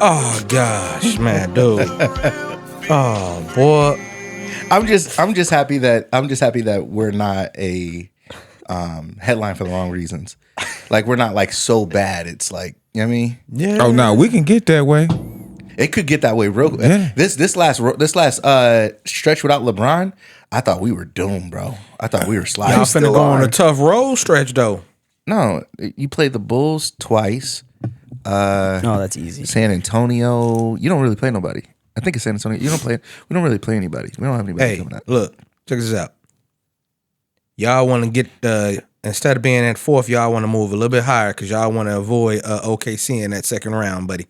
Oh gosh, man, dude. Oh boy. I'm just happy that we're not a headline for the wrong reasons. Like we're not like so bad. It's like, you know what I mean? Yeah. Oh no, we can get that way. It could get that way real quick. Yeah. This last stretch without LeBron, I thought we were doomed, bro. I thought we were sliding. Y'all finna go on a tough road stretch though. No, you played the Bulls twice. No, that's easy. San Antonio. You don't really play nobody. I think it's San Antonio. You don't play. We don't really play anybody. We don't have anybody Hey, coming out. look, check this out. Y'all want to get instead of being at fourth, y'all want to move a little bit higher because y'all want to avoid OKC in that second round, buddy.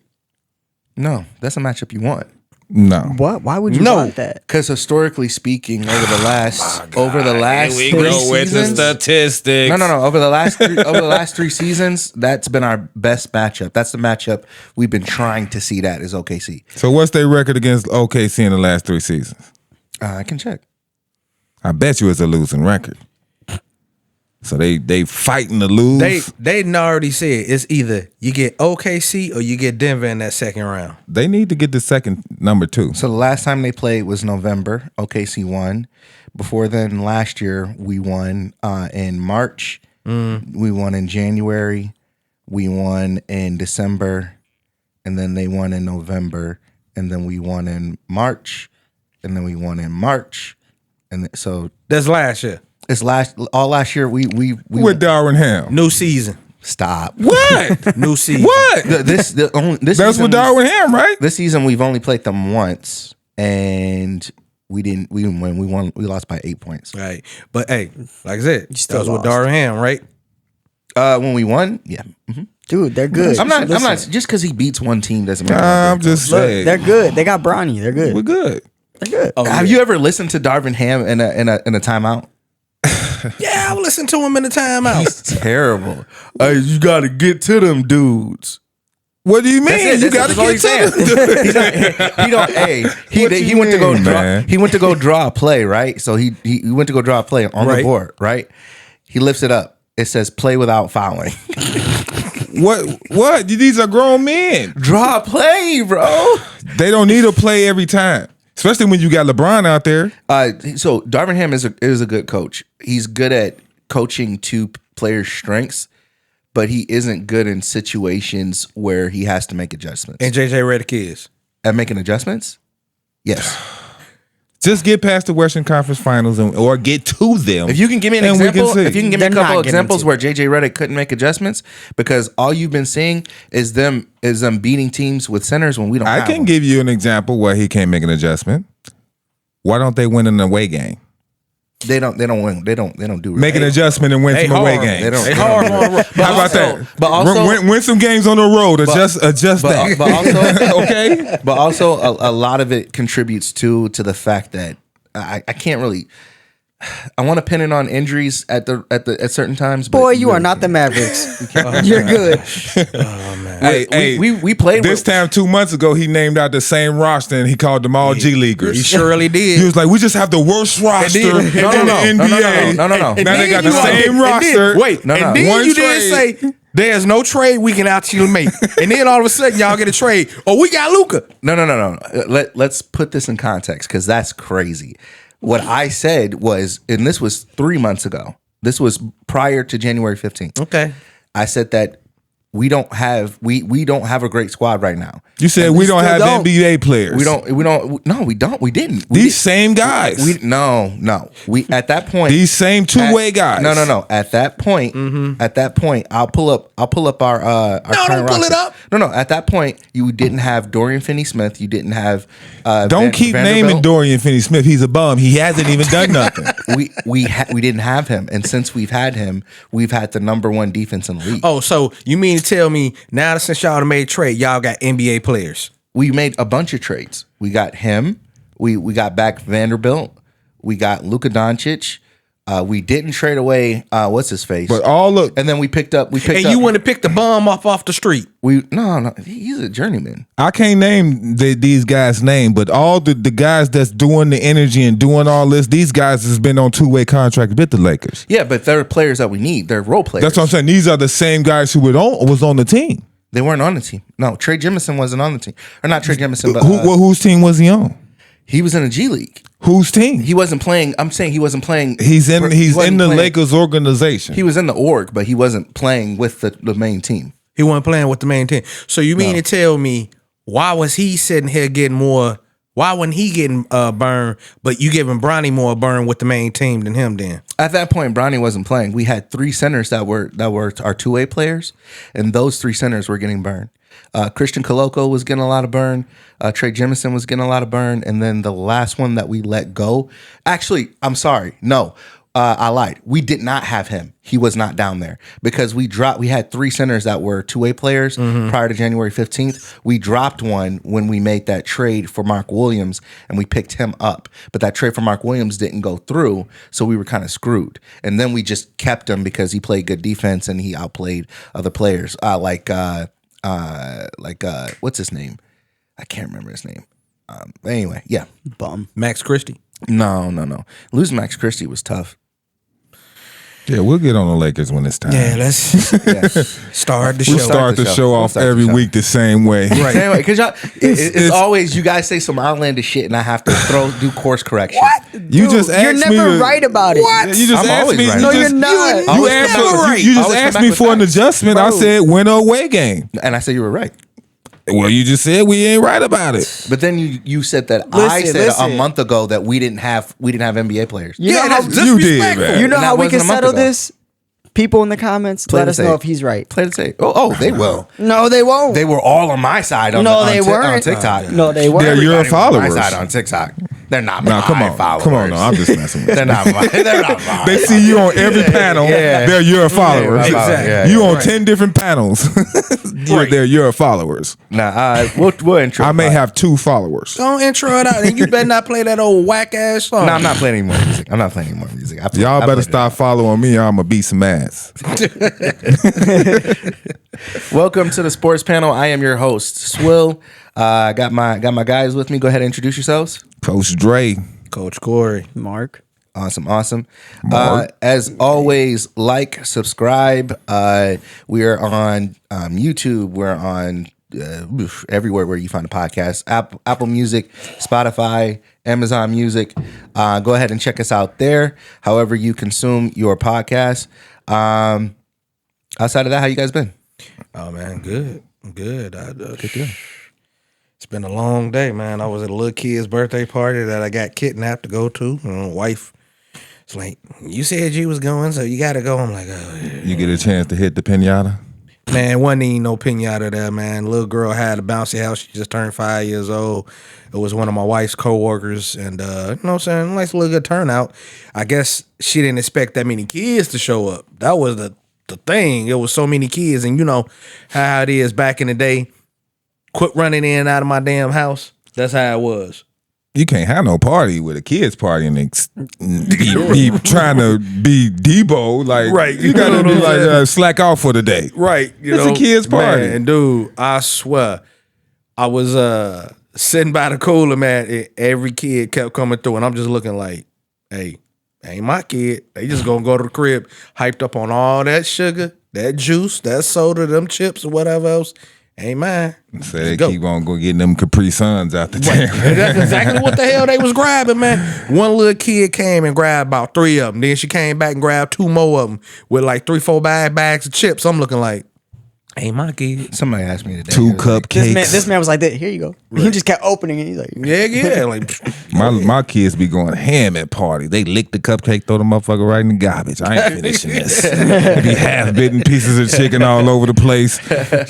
No, that's a matchup you want. No. What? Why would you No. want that? Because historically speaking, over the last three seasons, statistics. No. Over the last three seasons, that's been our best matchup. That's the matchup we've been trying to see. That is OKC. So what's their record against OKC in the last 3 seasons? I can check. I bet you it's a losing record. So they fighting to lose. They already said it's either you get OKC or you get Denver in that second round. They need to get the second number 2. So the last time they played was November. OKC won. Before then, last year we won in March. We won in January. We won in December, and then they won in November, and then we won in March, and then we won in March, and so That's last year. it's all last year. We With Darwin Ham. New season. stop. What? New season. What? This That's season, with Darwin Ham, right? This season we've only played them once, and we didn't win. We lost by 8 points. Right. But hey, like I said, that still was with lost. Darvin Ham, right? When we won, yeah. Dude, they're good. I'm not Listen, just because he beats one team doesn't mean I'm just Look, saying. they're good. They got Bronny. They're good. We're good. They're good. Have you ever listened to Darvin Ham in a timeout? Yeah, I would listen to him in the timeout. He's terrible. You got to get to them dudes. What do you mean? That's You got to all get he's to saying. He don't. Hey, What he you went to go mean, draw. man? He went to go draw a play, right? So he went to go draw a play on the Right. board, right? He lifts it up. It says play without fouling. What? These are grown men. Draw a play, bro. They don't need to play every time, especially when you got LeBron out there. So Darvin Ham is a good coach. He's good at coaching to players' strengths, but he isn't good in situations where he has to make adjustments. And JJ Redick is. At making adjustments? Yes. Just get past the Western Conference Finals or get to them. If you can give me an and we example, can see. if you can give me a They're couple not getting examples to where JJ Redick couldn't make adjustments, because all you've been seeing is them beating teams with centers when we don't. I have can them. give you an example where he can't make an adjustment. Why don't they win an away game? They don't win. They don't do Make an they- adjustment and win They some away hard. games. They don't. They they hard don't do on that. the road. How about that? But also, win some games on the road. Adjust that. but also, Okay. But also, a lot of it contributes to the fact that I can't really. I want to pin it on injuries at certain times. But Boy, you are not the Mavericks. You're good. We played This with, time 2 months ago, he named out the same roster and he called them all G Leaguers. He surely did. He was like, "We just have the worst roster in the NBA." No. Now they then got the you same and roster. then- Wait, No, and no. then One you did trade. say there's no trade we can actually make, and then all of a sudden y'all get a trade. Oh, we got Luka. No. Let's put this in context because that's crazy. What I said was, and this was 3 months ago. This was prior to January 15th. Okay. I said that we don't have a great squad right now. You said we don't have NBA players. We don't. We didn't. These same guys. No. We at that point. These same two-way guys. No. At that point, I'll pull up our No, current don't pull roster. it up. No. At that point, you didn't have Dorian Finney-Smith. You didn't have. Don't keep naming Dorian Finney-Smith. He's a bum. He hasn't even done nothing. We didn't have him, and since we've had him, we've had the number one defense in the league. Oh, so you mean to tell me now that since y'all done made a trade, y'all got NBA players? We made a bunch of trades. We got him. We got back Vanderbilt. We got Luka Doncic. We didn't trade away what's his face. But all of And then we picked up. And you want to pick the bum off the street? No. He's a journeyman. I can't name these guys' name, but all the guys that's doing the energy and doing all this, these guys has been on two-way contracts with the Lakers. Yeah, but they're players that we need. They're role players. That's what I'm saying. These are the same guys who was on the team. They weren't on the team. No, Trey Jemison wasn't on the team. Or not Trey Jemison, but Whose team was he on? he was in the G League. Whose team? He wasn't playing. I'm saying he wasn't playing. He's in the playing. Lakers organization. He was in the org, but he wasn't playing with the main team. He wasn't playing with the main team. So you mean to tell me why was he sitting here getting more? Why wasn't he getting burned? But you giving Bronny more burn with the main team than him? Then At that point, Bronny wasn't playing. We had 3 centers that were our two-way players, and those 3 centers were getting burned. Christian Coloco was getting a lot of burn. Trey Jemison was getting a lot of burn. And then the last one that we let go. Actually, I'm sorry. No, I lied. We did not have him. He was not down there because we had 3 centers that were two-way players prior to January 15th. We dropped one when we made that trade for Mark Williams and we picked him up. But that trade for Mark Williams didn't go through. So we were kind of screwed. And then we just kept him because he played good defense and he outplayed other players. What's his name? I can't remember his name. Anyway, yeah. Bum. Max Christie. No. Losing Max Christie was tough. Yeah, we'll get on the Lakers when it's time. Yeah, let's start the show. We'll start the show off Start the every show. week the same way. Right. Anyway, because y'all, it's always you guys say some outlandish shit and I have to do course correction. You just You're asked me never to- right about it. What? You just I'm asked always me. right. You No, just, you're not. You, Always asked come back me, with- you just always come asked back me with for an facts. adjustment. I said win or away game. And I said you were right. Well, you just said we ain't right about it. But then you said that I Listen, said listen. a month ago that we didn't have NBA players. You know how that's You did, disrespectful. man. you know And how that we can wasn't a month settle ago. this? People in the comments, Play let the us know tape. if he's right. Play the tape. Oh, they will. No, they won't. They were all on my side on, No, on they on weren't. TikTok. No, they weren't. They're your Everybody was on followers. my side on TikTok. They're not No, my come on. followers. Come on. No, I'm just messing with you. They're not my. They're not my. They see you on every panel. Yeah. They're your followers. Yeah, exactly. Yeah, You yeah, on right. 10 different panels. They're your followers. Nah, we'll intro. I may have 2 followers. Don't intro it out, and you better not play that old whack ass song. No, I'm not playing any more music. I'm not playing any more music. Y'all better stop following me or I'm going to beat some ass. Welcome to the sports panel. I am your host, Swill. Got my guys with me. Go ahead and introduce yourselves. Coach Dre. Coach Corey. Mark. Awesome. Mark. As always, like, subscribe. We are on YouTube. We're on everywhere where you find a podcast. Apple Music, Spotify, Amazon Music. Go ahead and check us out there. However you consume your podcast. Outside of that, how you guys been? Oh man, good. It's been a long day, man. I was at a little kid's birthday party that I got kidnapped to go to. Wife, it's like, you said you was going, so you got to go. I'm like, oh, yeah. You get a chance to hit the pinata? Man, wasn't even no pinata there, man. Little girl had a bouncy house. She just turned 5 years old. It was one of my wife's coworkers, and you know what I'm saying? Nice little good turnout. I guess she didn't expect that many kids to show up. That was the thing. It was so many kids, and you know how it is back in the day. Quit running in and out of my damn house. That's how it was. You can't have no party with a kid's party and be trying to be Debo. Like, Right. You got to You know be what I'm like saying? slack off for the day. Right. You It's know, a kid's party. Man, dude, I swear. I was sitting by the cooler, man. Every kid kept coming through, and I'm just looking like, hey, ain't my kid. They just gonna go to the crib, hyped up on all that sugar, that juice, that soda, them chips, or whatever else. Ain't mine. So they Let's go. keep on getting them Capri Suns out the Right. damn. That's exactly what the hell they was grabbing, man. One little kid came and grabbed about 3 of them. Then she came back and grabbed 2 more of them with like 3-4 bags of chips. I'm looking like, ain't my kid. Somebody asked me today. 2 cupcakes. This man was like, "Here you go." He just kept opening it. He's like, Yeah. Like, My kids be going ham at parties. They lick the cupcake, throw the motherfucker right in the garbage. I ain't finishing this. They be half-bitten pieces of chicken all over the place.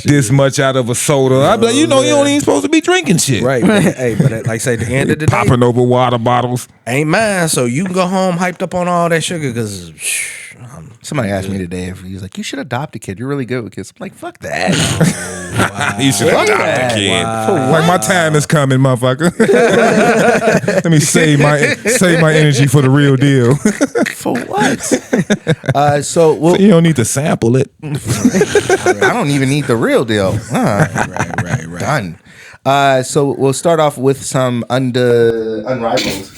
This much out of a soda. I be like, you ain't even supposed to be drinking shit. right. But, hey, but like I say, at the end of the day, Popping over water bottles. ain't mine. So you can go home hyped up on all that sugar because Somebody asked me today if he's like, you should adopt a kid. You're really good with kids. I'm like, fuck that. You should adopt a kid. Like my time is coming, motherfucker. Let me save my energy for the real deal. For what? So we'll, You don't need to sample it. I don't even need the real deal. Right. Done. So we'll start off with some unrivaled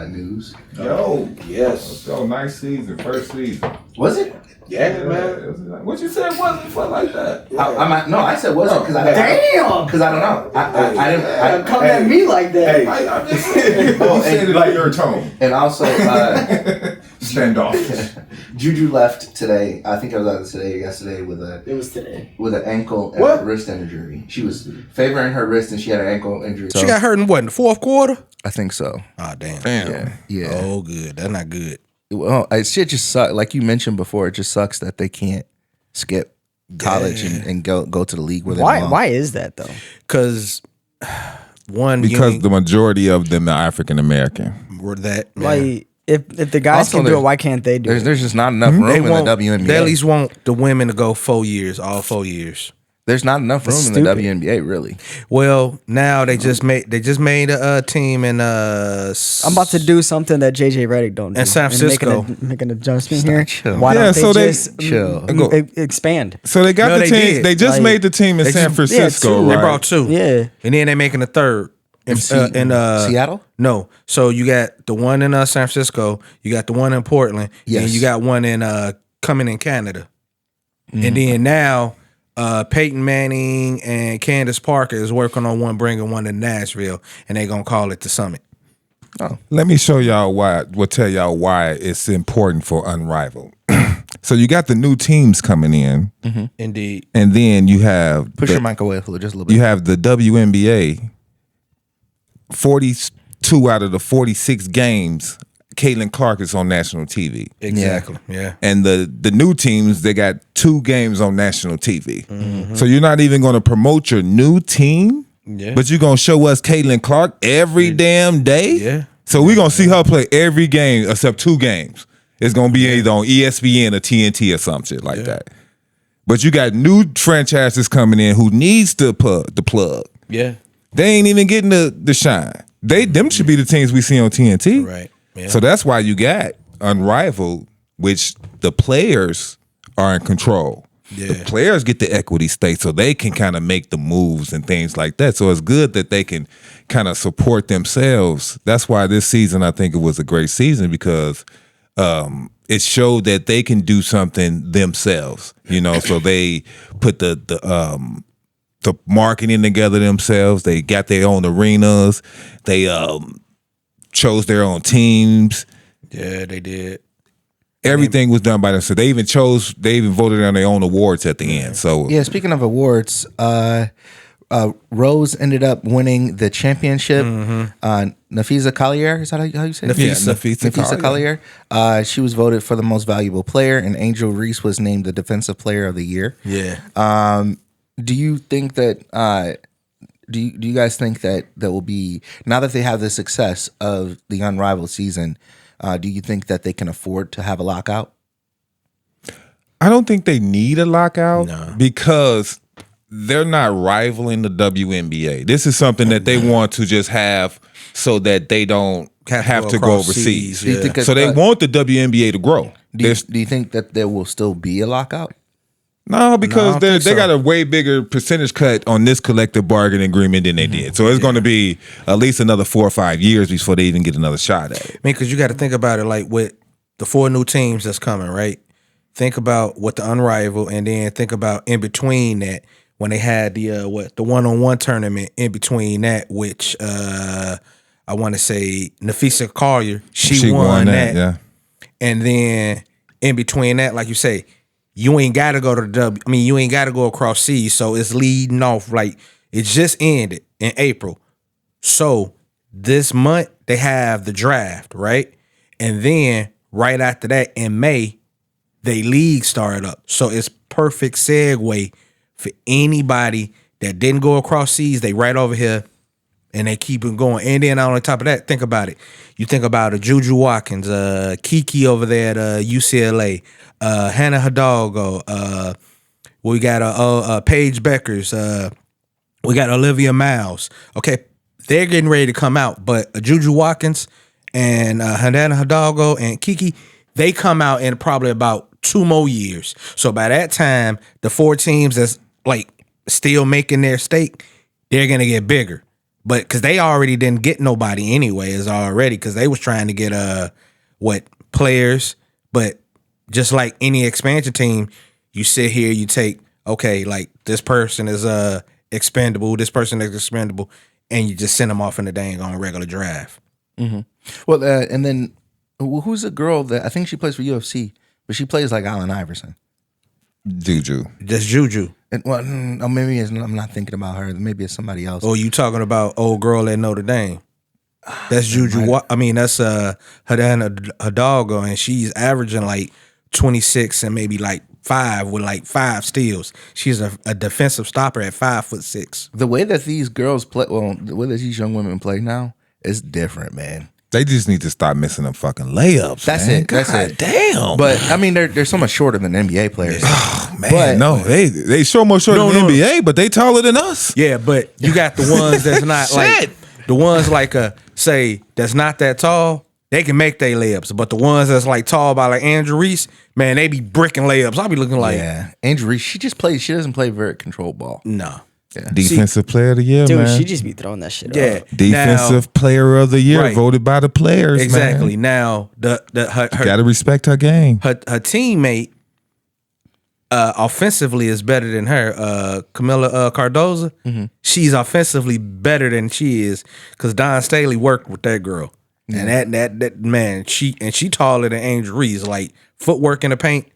news. Yo, Yes. let's go. Nice season, first season. Was it? Yeah, man. What you said wasn't fun like that? No, I said was it because I Damn. because I don't know. I didn't. Come at me like that. I'm just saying. You said it like your tone. And also, Standoffish. Juju left today. I think it was either today or yesterday It was today. with an ankle and a wrist injury. She was favoring her wrist and she had an ankle injury. She got hurt in what, in the fourth quarter? I think so. Oh, damn. Yeah. Oh, good. That's not good. Well, shit just sucks. Like you mentioned before, it just sucks that they can't skip college and go to the league with it. Why is that though? Because one, Because the majority of them are African American. were that man. Like if the guys Also, can do it, there's- why can't they do it? There's just not enough room they in the want WNBA. they at least want the women to go 4 years, all 4 years. There's not enough room in the stupid. WNBA, really. Well, now they just made a team in I'm about to do something that JJ Redick don't do. And San Francisco. Make an adjustment here. chill. Why Yeah, don't they so they- just chill. expand? So they got No, the they team. did. They just Like, made the team in they San just- Francisco, two. right? They brought 2. Yeah. And then they making a third in Seattle? No. So you got the one in San Francisco, you got the one in Portland, Yes. and you got one in coming in Canada. And then now Peyton Manning and Candace Parker is working on one, bringing one to Nashville, and they gonna call it the Summit. Let me show y'all why. We'll tell y'all why it's important for Unrivaled. So you got the new teams coming in, Indeed. and then you have Push your mic away just a little bit. you have the WNBA. 42 out of the 46 games, Caitlin Clark is on national TV. Exactly. Yeah. And the new teams, they got 2 games on national TV. So you're not even going to promote your new team, but you're going to show us Caitlin Clark every damn day. Yeah. So we're going to see her play every game except 2 games. It's going to be either on ESPN or TNT or some shit like that. But you got new franchises coming in who needs the plug. Yeah. They ain't even getting the shine. Them should be the teams we see on TNT. Right. Yeah. So that's why you got Unrivaled, which the players are in control. Yeah. The players get the equity stake so they can kind of make the moves and things like that. So it's good that they can kind of support themselves. That's why this season, I think it was a great season because it showed that they can do something themselves, so they put the marketing together themselves. They got their own arenas. They chose their own teams. Yeah, they did. Everything was done by them. So they even voted on their own awards at the end. So Yeah, speaking of awards, Rose ended up winning the championship. Nafisa Collier, is that how you say it? Nafisa Collier. She was voted for the most valuable player, and Angel Reese was named the defensive player of the year. Yeah. Do you think that? Do you guys think that will be, now that they have the success of the Unrivaled season? Do you think that they can afford to have a lockout? I don't think they need a lockout No. because they're not rivaling the WNBA. This is something that they want to just have so that they don't have to go across overseas. seas, Do you think So they want the WNBA to grow. Do you think that there will still be a lockout? No, because No, I don't they think so. got a way bigger percentage cut on this collective bargaining agreement than they did. So it's going to be at least another 4 or 5 years before they even get another shot at it. I mean, because you got to think about it like with the 4 new teams that's coming, right? Think about what the Unrivaled, and then think about in between that when they had the one-on-one tournament in between that, which I want to say Nafisa Collier, she won that. Yeah. And then in between that, like you say, you ain't got to go to the you ain't got to go across seas. So it's leading off like it just ended in April. So this month they have the draft, right? And then right after that in May, they league started up. So it's perfect segue for anybody that didn't go across seas. They right over here and they keep it going. And then on top of that, think about it. You think about Juju Watkins, Kiki over there at UCLA, Hannah Hidalgo, we got Paige Beckers, we got Olivia Miles. Okay, they're getting ready to come out, but Juju Watkins and Hannah Hidalgo and Kiki, they come out in probably about 2 more years. So by that time, the 4 teams that's like still making their stake, they're gonna get bigger. but because they already didn't get nobody anyways already, because they was trying to get players, but just like any expansion team, you sit here, you take, okay, like this person is expendable, this person is expendable, and you just send them off in the dang on regular draft. Well, and then who's the girl that I think she plays for UFC, but she plays like Allen Iverson. Juju. Just Juju. And, well, maybe I'm not thinking about her. Maybe it's somebody else. Oh, you talking about old girl at Notre Dame? That's Juju. I mean, that's Hidalgo, and she's averaging like 26 and maybe like 5 with like 5 steals. She's a defensive stopper at 5'6". The way that these girls play, the way that these young women play now is different, man. They just need to stop missing them fucking layups. That's man. it. That's God it. Damn. But I mean, they're so much shorter than NBA players. Oh man, But- no, they show more shorter than the NBA, but they taller than us. Yeah, but you got the ones that's not like Shit. the ones like say that's not that tall. They can make their layups, but the ones that's like tall by like Andrew Reese, man, they be bricking layups. I'll be looking like, Yeah, Andrew Reese, she just plays. She doesn't play very controlled ball. no. Defensive player of the year, Dude, man. she just be throwing that shit Yeah. up. Defensive player of the year, Right. voted by the players. Exactly. Man. Now her Gotta respect her game. her teammate offensively is better than her. Camila Cardoza, she's offensively better than she is because Don Staley worked with that girl. And that man, she taller than Angel Reese. Like footwork in the paint,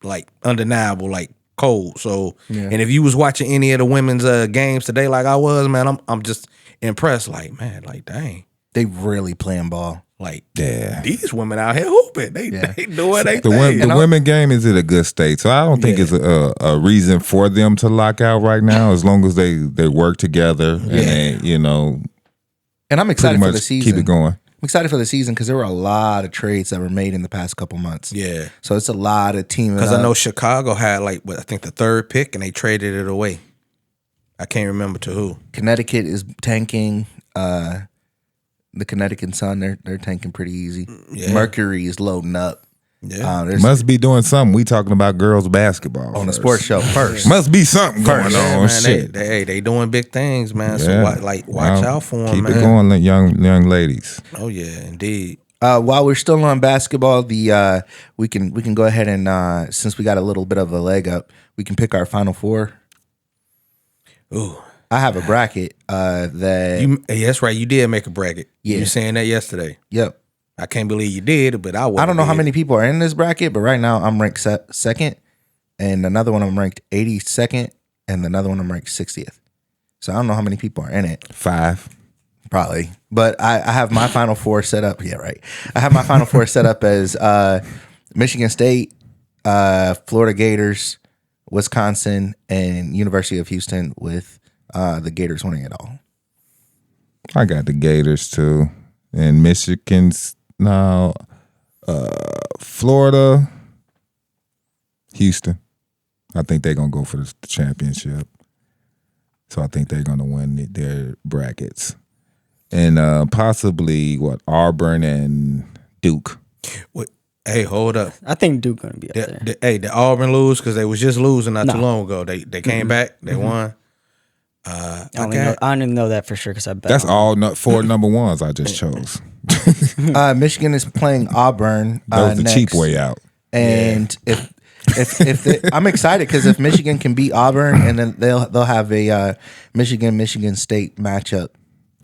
like undeniable, like cold. So and if you was watching any of the women's games today, like I was, man, I'm just impressed. Like, man, like dang. They really playing ball. Like Yeah. these women out here hooping. They doing they The, thing. the women game is at a good state, so I don't think it's a reason for them to lock out right now. As long as they work together and they, And I'm pretty excited for much the season. keep it going. I'm excited for the season because there were a lot of trades that were made in the past couple months. Yeah. So it's a lot of team. Because I know Chicago had like I think the 3rd pick and they traded it away. I can't remember to who. Connecticut is tanking. The Connecticut Sun, they're tanking pretty easy. Yeah. Mercury is loading up. Yeah. There's Must be doing something. We talking about girls basketball on the first. sports show first. Must be something going Yeah, on. man, Shit. they doing big things, man. So Yeah. watch Well, out for them, Keep man. it going, young ladies. Oh yeah, indeed. While we're still on basketball, we can go ahead and since we got a little bit of a leg up, we can pick our Final Four. Ooh, I have a bracket that that's right. You did make a bracket. Yeah. You were saying that yesterday. yep. I can't believe you did, but I I don't know how many people are in this bracket, but right now I'm ranked second, and another one I'm ranked 82nd, and another one I'm ranked 60th. So I don't know how many people are in it. 5. Probably. But I have my Final Four set up. Yeah, right. I have my Final Four set up as Michigan State, Florida Gators, Wisconsin, and University of Houston, with the Gators winning it all. I got the Gators too, and Michigan's now, Florida, Houston. I think they're gonna go for the championship. So I think they're gonna win their brackets, and possibly Auburn and Duke. What? Hey, hold up. I think Duke gonna be up there. Did Auburn lose because they was just losing not too No. long ago? They came back. They won. I don't even know that for sure because I bet. That's on all 4 number ones I just chose. Michigan is playing Auburn. That was the next. cheap way out. And I'm excited because if Michigan can beat Auburn, and then they'll have a Michigan State matchup,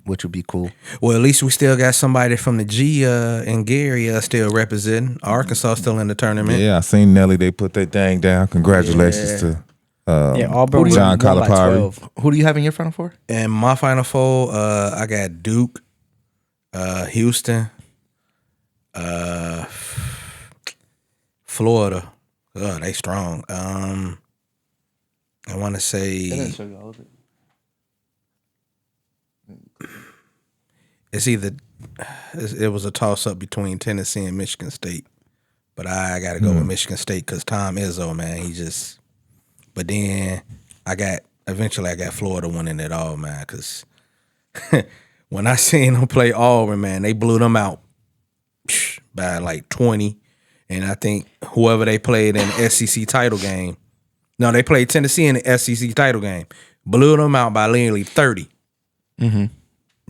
which would be cool. Well, at least we still got somebody from the G and Gary still representing. Arkansas still in the tournament. Yeah, I seen Nelly. They put that thing down. Congratulations to Auburn John won by Calipari. 12. Who do you have in your Final Four? And my Final Four, I got Duke, Houston, Florida. They strong. I want to say it's either it was a toss up between Tennessee and Michigan State, but I got to go with Michigan State because Tom Izzo, man, he just. But then I got Florida winning it all, man, because when I seen them play Auburn, man, they blew them out by like 20. And I think whoever they played in the SEC title game, no, they played Tennessee in the SEC title game, blew them out by literally 30.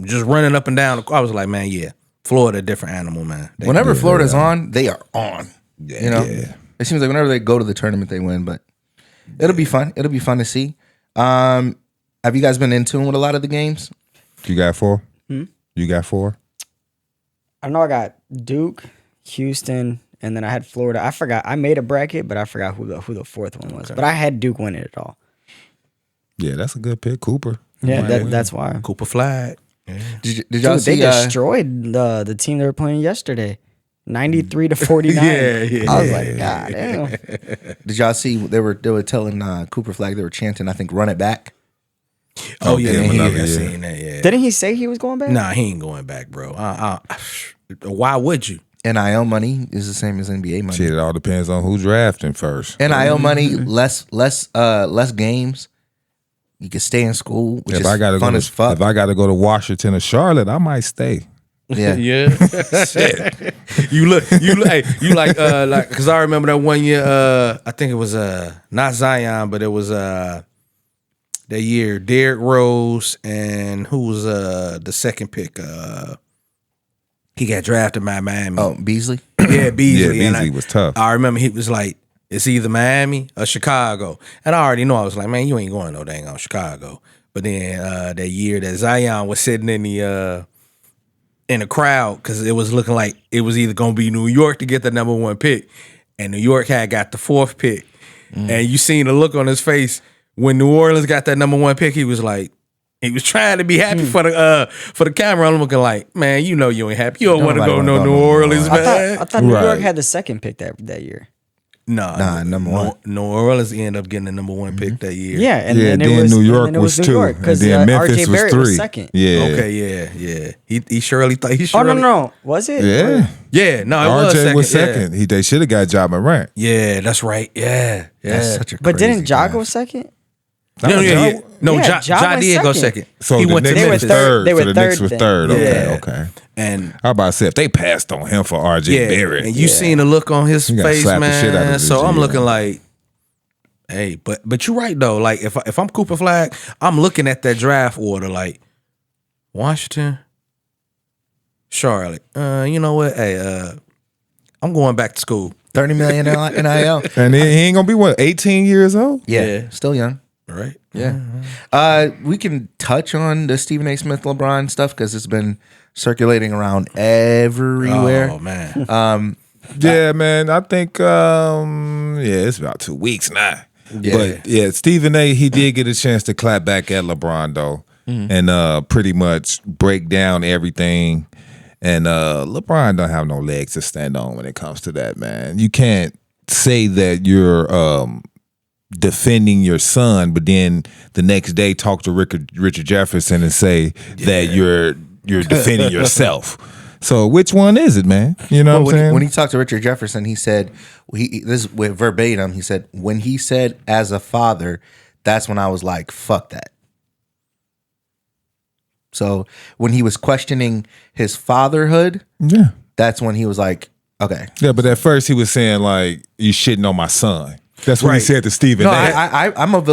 just running up and down. I was like, man, yeah, Florida, a different animal, man. Whenever Florida's on, they are on. Yeah, You know, yeah. it seems like whenever they go to the tournament, they win. But it'll be fun. It'll be fun to see. Have you guys been in tune with a lot of the games? You got 4? You got 4? I know I got Duke, Houston, and then I had Florida. I forgot. I made a bracket, but I forgot who the fourth one was. But I had Duke winning it all. Yeah, that's a good pick, Cooper. Yeah, that's why. Cooper Flag. Did y'all Dude, they see? destroyed the team they were playing yesterday, 93-49. Yeah. I was like, God damn. Did y'all see? They were telling Cooper Flag. They were chanting. I think run it back. Oh yeah, him another I year. seen that. Yeah. Didn't he say he was going back? Nah, he ain't going back, bro. Why would you? NIL money is the same as NBA money. Shit, it all depends on who drafting first. NIL money, less games. You can stay in school, which is fun as fuck. If I got to go to Washington or Charlotte, I might stay. Yeah. Yeah. Shit. You look, hey, you like, cause I remember that one year, I think it was, not Zion, but it was, that year, Derrick Rose and who was, the second pick, he got drafted by Miami. Oh, Beasley. Yeah, Beasley. Yeah, And Beasley was tough. I remember he was like, it's either Miami or Chicago. And I already know, I was like, man, you ain't going no dang on Chicago. But then that year that Zion was sitting in the crowd, because it was looking like it was either going to be New York to get the number 1 pick, and New York had got the 4th pick. And you seen the look on his face when New Orleans got that number 1 pick. He was like, he was trying to be happy for the camera. I'm looking like, man, you know you ain't happy. You don't want to go no New Orleans, man. I thought New York Right. had the second pick that year. Nah, number 1. New Orleans ended up getting the number 1 pick that year. Yeah, and Yeah, then, then it was New York and then it was New 2. York, 'cause, And then Memphis RJ was Barrett 3. was second. Yeah. Okay, yeah. He surely thought he Oh surely. no, was it? Yeah. Yeah, no, it RJ was second. second. They should have got Ja Morant. Yeah, that's right. Yeah. That's such a But crazy didn't Ja draft. go second? No, Ja- Yeah, Ja Ja went did go second. second. So he the went to Knicks They were was Memphis. third. They were So the Knicks third was then. third. Yeah. Okay. And How about I say if they passed on him for RJ yeah, Barrett? and you seen the look on his You gotta face, slap the shit out of man. the So I'm GM. looking like, hey, but you're right though. Like if I'm Cooper Flag, I'm looking at that draft order like Washington, Charlotte. You know what? Hey, I'm going back to school. 30 million NIL. And he ain't gonna be what 18 years old. Yeah, still young. Right? Yeah. We can touch on the Stephen A. Smith LeBron stuff because it's been circulating around everywhere. Oh man. Yeah, man. I think it's about 2 weeks now. Yeah. But yeah, Stephen A. he did get a chance to clap back at LeBron though, and pretty much break down everything. And LeBron don't have no legs to stand on when it comes to that, man. You can't say that you're defending your son, but then the next day talk to Richard Jefferson and say that you're defending yourself. So which one is it, man? You know what I'm saying? When he talked to Richard Jefferson, he said, this is with verbatim, he said, when he said as a father, that's when I was like, fuck that. So when he was questioning his fatherhood, yeah. that's when he was like, okay. Yeah, but at first he was saying like, you shitting on my son. That's what he Right. said to Stephen No, A. I'm of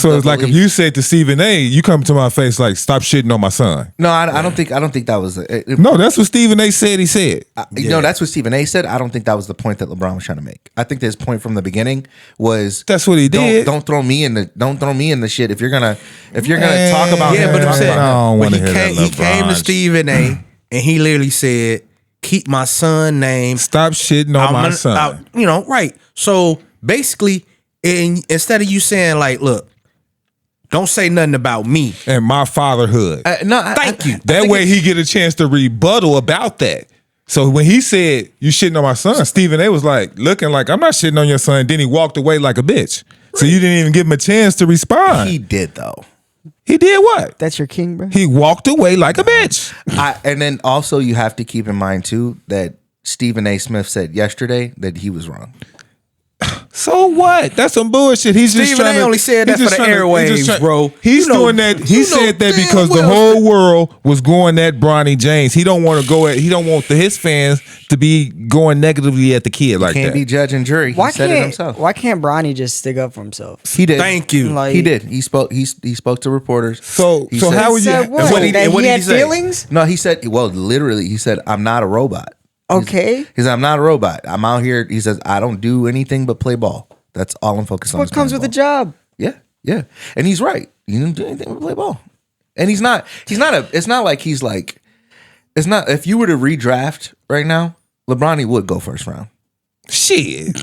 So the it's like if belief- you said to Stephen A, you come to my face like, stop shitting on my son. No, I don't think that was No, that's what Stephen A said he said. No, that's what Stephen A. said. I don't think that was the point that LeBron was trying to make. I think his point from the beginning was That's what he did. Don't throw me in the shit. If you're gonna talk about Yeah, him, but I'm talk saying, about him. I don't but wanna he hear that came to LeBron. Stephen A. and he literally said, keep my son name. Stop shitting on my son. Right. So basically, instead of you saying like, look, don't say nothing about me. And my fatherhood. Thank you. That way he get a chance to rebuttal about that. So when he said, you shitting on my son, Stephen A was like, looking like, I'm not shitting on your son. Then he walked away like a bitch. So you didn't even give him a chance to respond. He did though. He did what? That's your king, bro. He walked away like a bitch. And then also you have to keep in mind too that Stephen A. Smith said yesterday that he was wrong. So what? That's some bullshit. He's just Stephen trying A. to. only said he's that just for the trying to- he's just airwaves, trying- bro. He's You know- doing that. He you know said that damn because the well whole world was going at Bronny James. He don't want to go at. He don't want his fans to be going negatively at the kid like Can't that. be judge and jury. Why He said it can't himself. Why can't Bronny just stick up for himself? He did. Thank you. Like, He did. He spoke. He spoke to reporters. So He so said- how would you? Said what? what did- that and what he did had he say? feelings? No, he said. Well, literally, he said, "I'm not a robot." Okay. He said, "I'm not a robot. I'm out here." He says, "I don't do anything but play ball. That's all I'm focused on." What is comes playing with the ball." job? Yeah, yeah, and he's right. You don't do anything but play ball, and he's not. He's not a. It's not like he's like. It's not. If you were to redraft right now, LeBron would go first round. Shit.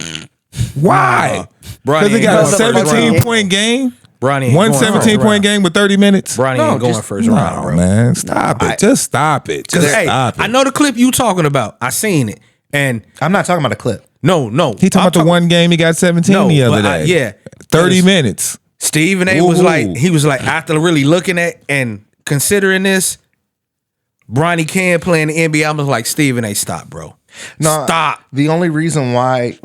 Why? Bronny Because he ain't got a going first round. 17-point game. Bronny ain't One going first 17-point round. game with 30 minutes. Bronny No, ain't going just- first round, No, bro. man. Stop it. Just stop it. Just Hey, stop it. I know the clip you talking about. I seen it, and I'm not talking about a clip. no. He talking about the one game he got 17 No, the other but day. yeah. 30 minutes. Stephen A. was Ooh. like, he was like, after really looking at and considering this, Bronny can play in the NBA. I was like, Stephen A. Stop, bro. No, Stop. The only reason why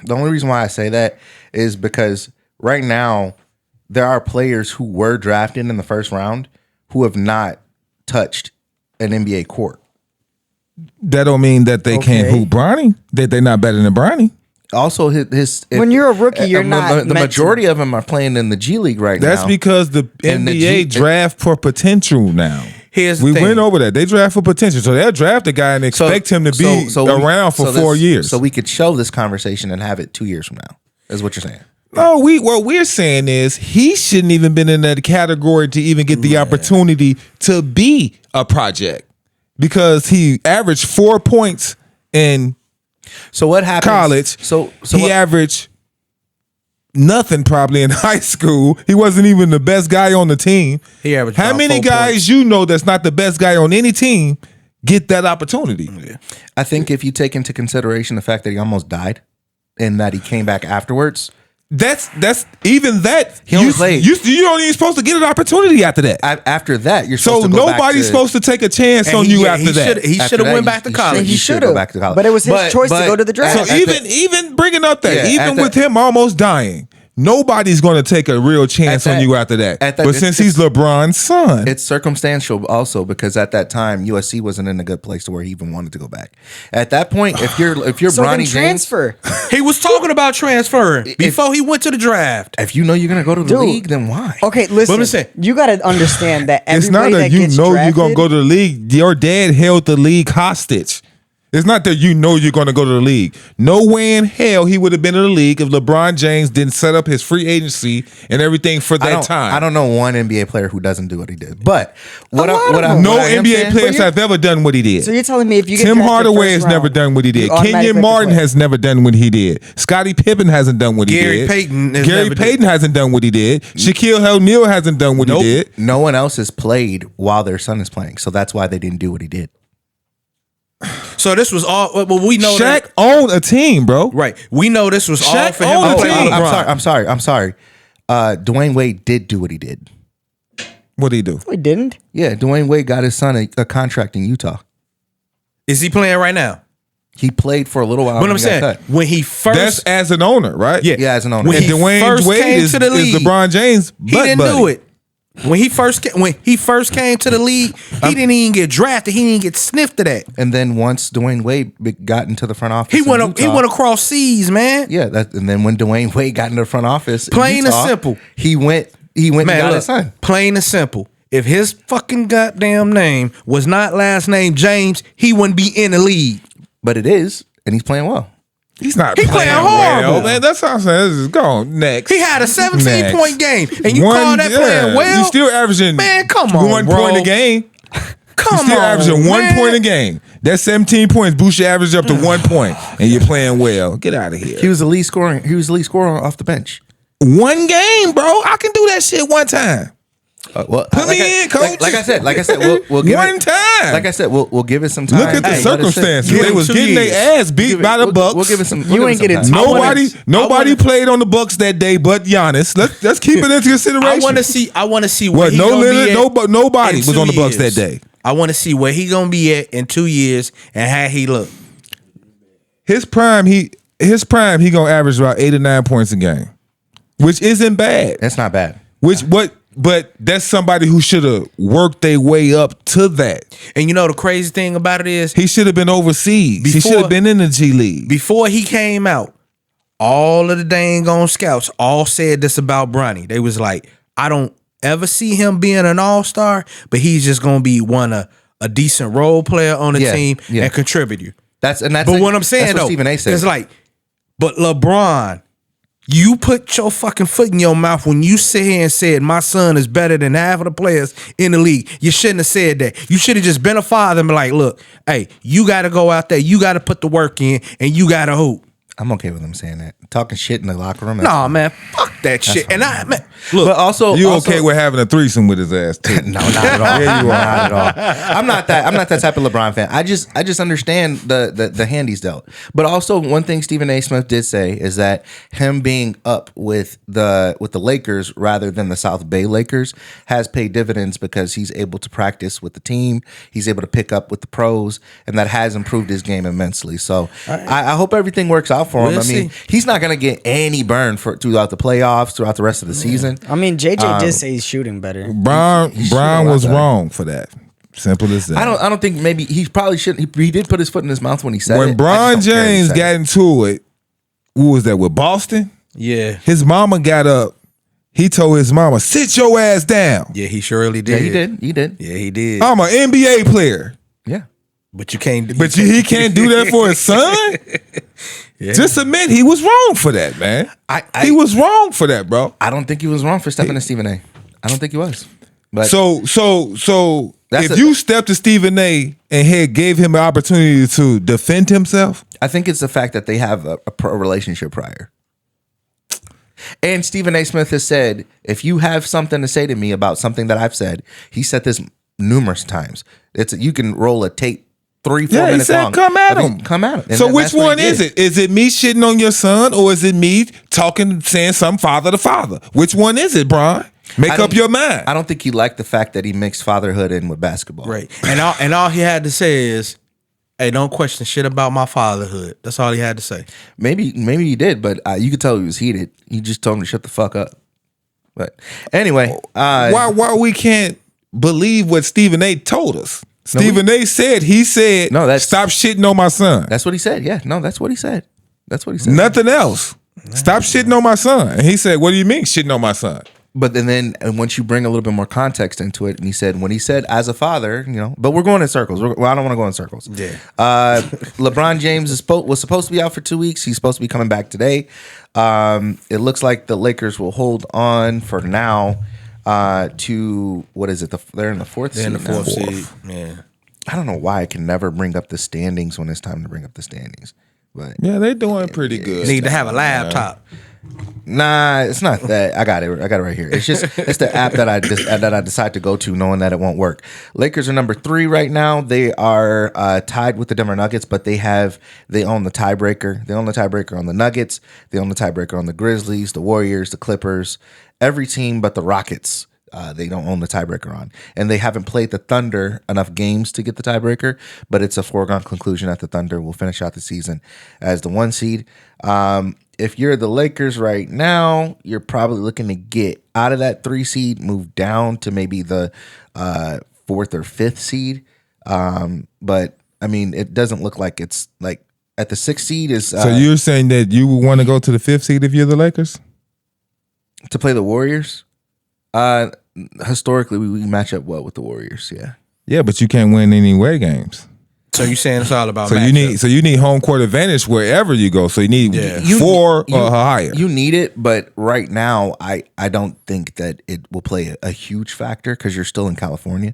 I say that is because right now there are players who were drafted in the first round who have not touched an NBA court. That don't mean that they can't Okay. hoop Bronny. That they not better than Bronny. Also, his When you're a rookie, you're not The meant majority of them are playing in the G League right That's now. because the And the NBA G- draft for potential now. Here's the We thing. went over that. They draft for potential. So they'll draft a guy and expect him to be around for 4 years. So we could show this conversation and have it 2 years from now. Is what you're saying. No, what we're saying is he shouldn't even been in that category to even get the opportunity to be a project because he averaged 4 points in So what happens? college. So he what, averaged nothing probably in high school. He wasn't even the best guy on the team. He averaged How about many 4 guys points. you know that's not the best guy on any team get that opportunity? I think if you take into consideration the fact that he almost died and that he came back afterwards, That's even that. He only played. You don't even supposed to get an opportunity after that. after that you're So supposed to go back nobody's to, supposed to take a chance And on he- you yeah, after that. He After should have that, went he- back to he college. should- He you should should go have, back to college. but it was his choice to but go to the draft. So even bringing up that, Yeah, even at with that- him almost dying, nobody's going to take a real chance At on that- you after that. at that- But it's- since he's LeBron's son, It's circumstantial also because at that time USC wasn't in a good place to where he even wanted to go back. At that point, if you're So then Bronny James, transfer. He was talking about transferring before he went to the draft. if you know you're gonna go to the Dude. league, then why? Okay, listen. listen. You got to understand that it's not everybody that that you gets know you're drafted, going to go to the league. Your dad held the league hostage. It's not that you know you're going to go to the league. No way in hell he would have been in the league if LeBron James didn't set up his free agency and everything for that time. I don't know one NBA player who doesn't do what he did. But what lot of I them. No what I am NBA saying- players have ever done what he did. So you're telling me if you get Tim drafted Hardaway first has never round, done what he did. you automatically Kenyon have to Martin play. has never done what he did. Scottie Pippen hasn't done what he Gary did. Payton has Gary never Payton did. hasn't done what he did. Shaquille O'Neal hasn't done what Nope. he did. No one else has played while their son is playing, so that's why they didn't do what he did. So this was all. Well, we know Shaq that. owned a team, bro. Right. We know this was all Shaq for him owned to the play team. with LeBron. I'm sorry. Dwayne Wade did do what he did. What did he do? We didn't. Yeah, Dwayne Wade got his son a contract in Utah. Is he playing right now? He played for a little while. What I'm and he got saying, cut. when he first, That's as an owner, right? yeah, Yeah, as an owner. When And he Dwayne first Wade came is to the league, LeBron James. he didn't do it. When he first came to the league, he didn't even get drafted. He didn't even get sniffed to that. And then once Dwayne Wade got into the front office, He in went Utah, across seas, man. Yeah, and then when Dwayne Wade got into the front office, in Plain and Utah, simple. he went and Man, got look, his son. plain and simple. If his fucking goddamn name was not last name James, he wouldn't be in the league. But it is, and he's playing well. He's not He playing horrible. man. That's what I'm saying. This is gone next. He had a 17-point game, and you One- call that yeah, playing well? He's still averaging Man, come on, 1 bro. point a game. Come He's still on, averaging 1 man. point a game. That's 17 points. Boost your average up to 1 point, and you're playing well. Get out of here. He was the lead scorer. He was the lead scorer off the bench. 1 game, bro. I can do that shit 1 time. Well, Put me in, coach. Like I said, we'll give One it, time. Like I said, we'll give it some time. Look at the Hey, let it sit. circumstances. Give They him was 2 getting years. their ass beat by the Bucks. We'll give it some. You we'll give ain't it getting some time. Nobody played on the Bucks that day but Giannis. Let's keep it into consideration. I want to see where Well, he no gonna Lillard, be at nobody in was 2 on the Bucks that years. day. I want to see where he gonna be at in 2 years and how he look. His prime, his prime, he gonna average about 8 or 9 points a game, which isn't bad. That's not bad. But that's somebody who should have worked their way up to that. And you know the crazy thing about it is, He should have been overseas. He should have been in the G League. before he came out, all of the dang on scouts all said this about Bronny. They was like, I don't ever see him being an all-star, but he's just gonna be a decent role player on the team and contributor. But what I'm saying that's what though, Stephen A. said. it's like, but LeBron, you put your fucking foot in your mouth when you sit here and said my son is better than half of the players in the league. You shouldn't have said that. You should have just been a father and be like, look, hey, you got to go out there, you got to put the work in, and you got to hoop. I'm okay with him saying that. Talking shit in the locker room. Nah, man, fuck that shit. And look, But also, You okay with having a threesome with his ass too? No, not at all. Yeah, you are. Not at all. I'm not that type of LeBron fan. I just understand the hand he's dealt. But also, one thing Stephen A. Smith did say is that him being up with the Lakers rather than the South Bay Lakers has paid dividends because he's able to practice with the team. He's able to pick up with the pros, and that has improved his game immensely. So I hope everything works out for him. We'll I mean, he's not going to get any burn throughout the playoffs, throughout the rest of the season. I mean, JJ did say he's shooting better. Brian was better. wrong for that. Simple as that. I don't think maybe he probably shouldn't. He did put his foot in his mouth when he said it. When I Bron just don't care he James said got it. into it, who was that with Boston? yeah, His mama got up. He told his mama, "Sit your ass down. yeah, he surely Yeah, did. he did. Yeah, he did. I'm an NBA player." Yeah. But you can't. But he can't do that for his son. Just admit he was wrong for that, man. He was wrong for that, bro. I don't think he was wrong for stepping to Stephen A. I don't think he was. But So That's if you stepped to Stephen A. and gave him an opportunity to defend himself, I think it's the fact that they have a pro relationship prior. And Stephen A. Smith has said, if you have something to say to me about something that I've said, he said this numerous times. You can roll a tape 3-4 yeah, he minutes said, long. "Come at of him, Come at him." And So then which that's what one he is did. it? Is it me shitting on your son, or is it me saying some father to father? Which one is it, Brian? Make up your mind. I don't think he liked the fact that he mixed fatherhood in with basketball. Right. And all he had to say is, hey, don't question shit about my fatherhood. That's all he had to say. Maybe he did, but you could tell he was heated. You just told him to shut the fuck up. But anyway, why we can't believe what Stephen A. told us? Stephen A. said No, that's- stop shitting on my son. that's what he said. Yeah, no, that's what he said. That's what he said. Nothing else. Stop shitting on my son. And he said, "What do you mean shitting on my son?" But then once you bring a little bit more context into it, and when he said as a father, but we're going in circles. I don't want to go in circles. Yeah. LeBron James was supposed to be out for 2 weeks. He's supposed to be coming back today. It looks like the Lakers will hold on for now to what is it? They're in the fourth They're seed. in the now. fourth seed. Yeah. I don't know why I can never bring up the standings when it's time to bring up the standings. But Yeah, they're doing pretty good. Need to have a laptop. nah, it's not that. I got it right here. It's the app that I decide to go to, knowing that it won't work. Lakers are number 3 right now. They are tied with the Denver Nuggets, but they own the tiebreaker. They own the tiebreaker on the Nuggets. They own the tiebreaker on the Grizzlies, the Warriors, the Clippers. Every team but the Rockets. They don't own the tiebreaker on. And they haven't played the Thunder enough games to get the tiebreaker, but it's a foregone conclusion that the Thunder will finish out the season as the 1 seed. If you're the Lakers right now, you're probably looking to get out of that 3 seed, move down to maybe the 4th or 5th seed. But, I mean, it doesn't look like it's like at the 6th seed is... So you're saying that you would want to go to the 5th seed if you're the Lakers? to play the Warriors? Historically, we match up well with the Warriors, yeah. Yeah, but you can't win any away games. So you saying it's all about So you need home court advantage wherever you go. So you need 4 or higher. You need it, but right now, I don't think that it will play a huge factor because you're still in California.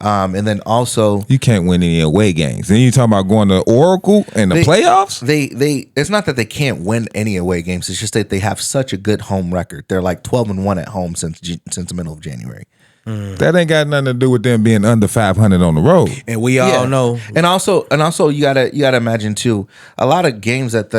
And then also, You can't win any away games. Then you talking about going to Oracle in the playoffs? they it's not that they can't win any away games. It's just that they have such a good home record. They're like 12-1 at home since the middle of January. That ain't got nothing to do with them being under 500 on the road. And we all know. And also you gotta imagine too, a lot of games that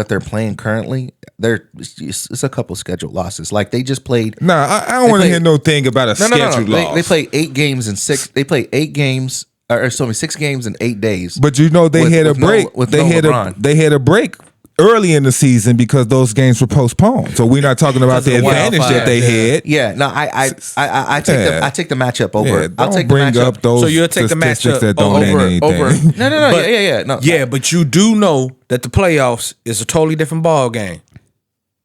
they're playing currently, it's a couple scheduled losses. Like they just played. Nah, I don't want to hear no thing about a scheduled loss. They play 8 games in 6. They play 8 games, or 6 games in 8 days. But you know they had a break. With they no had LeBron. they had a break early in the season because those games were postponed. So we're not talking about the advantage that they had. Yeah, no, I take the matchup over. Yeah, I'll take bring the matchup. up those So you'll take the statistics matchup that don't mean anything. over. No, But- yeah. No, Yeah, but you do know that the playoffs is a totally different ball game.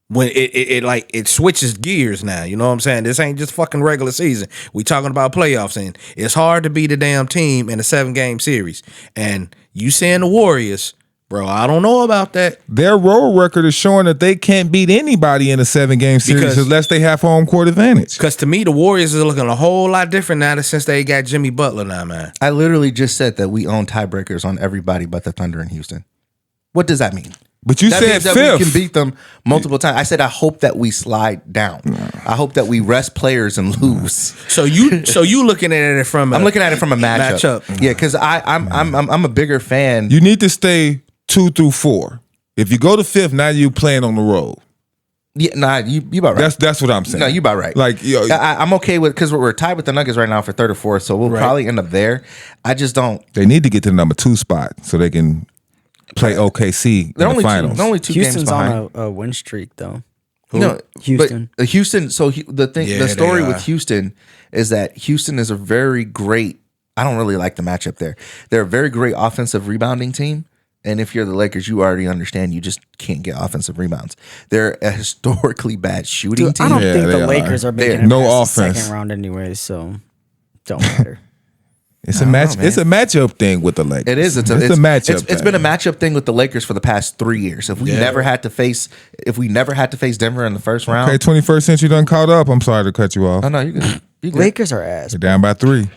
When it switches gears now, you know what I'm saying? This ain't just fucking regular season. We talking about playoffs, and it's hard to beat a damn team in a 7-game series. And you saying the Warriors, bro, I don't know about that. Their road record is showing that they can't beat anybody in a 7-game series Because- unless they have home court advantage. Because to me, the Warriors are looking a whole lot different now since they got Jimmy Butler now, man. I literally just said that we own tiebreakers on everybody but the Thunder in Houston. What does that mean? But you That said means that fifth. we can beat them multiple times. I said I hope that we slide down. I hope that we rest players and lose. So you looking at it from I'm looking at it from a matchup. Yeah, because I'm a bigger fan. You need to stay 2 through 4. If you go to 5th, now you playing on the road. Yeah, nah, you about right. That's what I'm saying. No, you about right. Like, yo, I'm okay with because we're tied with the Nuggets right now for 3rd or 4th, so we'll probably end up there. I just don't. they need to get to the number 2 spot so they can play OKC in the finals. They're only 2 Houston's games behind. on a win streak though. No, Houston. But Houston. So Yeah, the story they are. with Houston is that Houston is a very great. I don't really like the matchup there. They're a very great offensive rebounding team. And if you're the Lakers, you already understand you just can't get offensive rebounds. They're a historically bad shooting Dude, team. I don't Yeah, think they the are. Lakers are making They're- it no past the offense. second round anyway, so don't matter. It's a match. man. It's a matchup thing with the Lakers. It is. It's a matchup. It's been a matchup thing with the Lakers for the past 3 years. If we never had to face Denver in the first round. Okay, 21st century done caught up. I'm sorry to cut you off. Oh no, you good. You good. Lakers are ass. They're down by 3.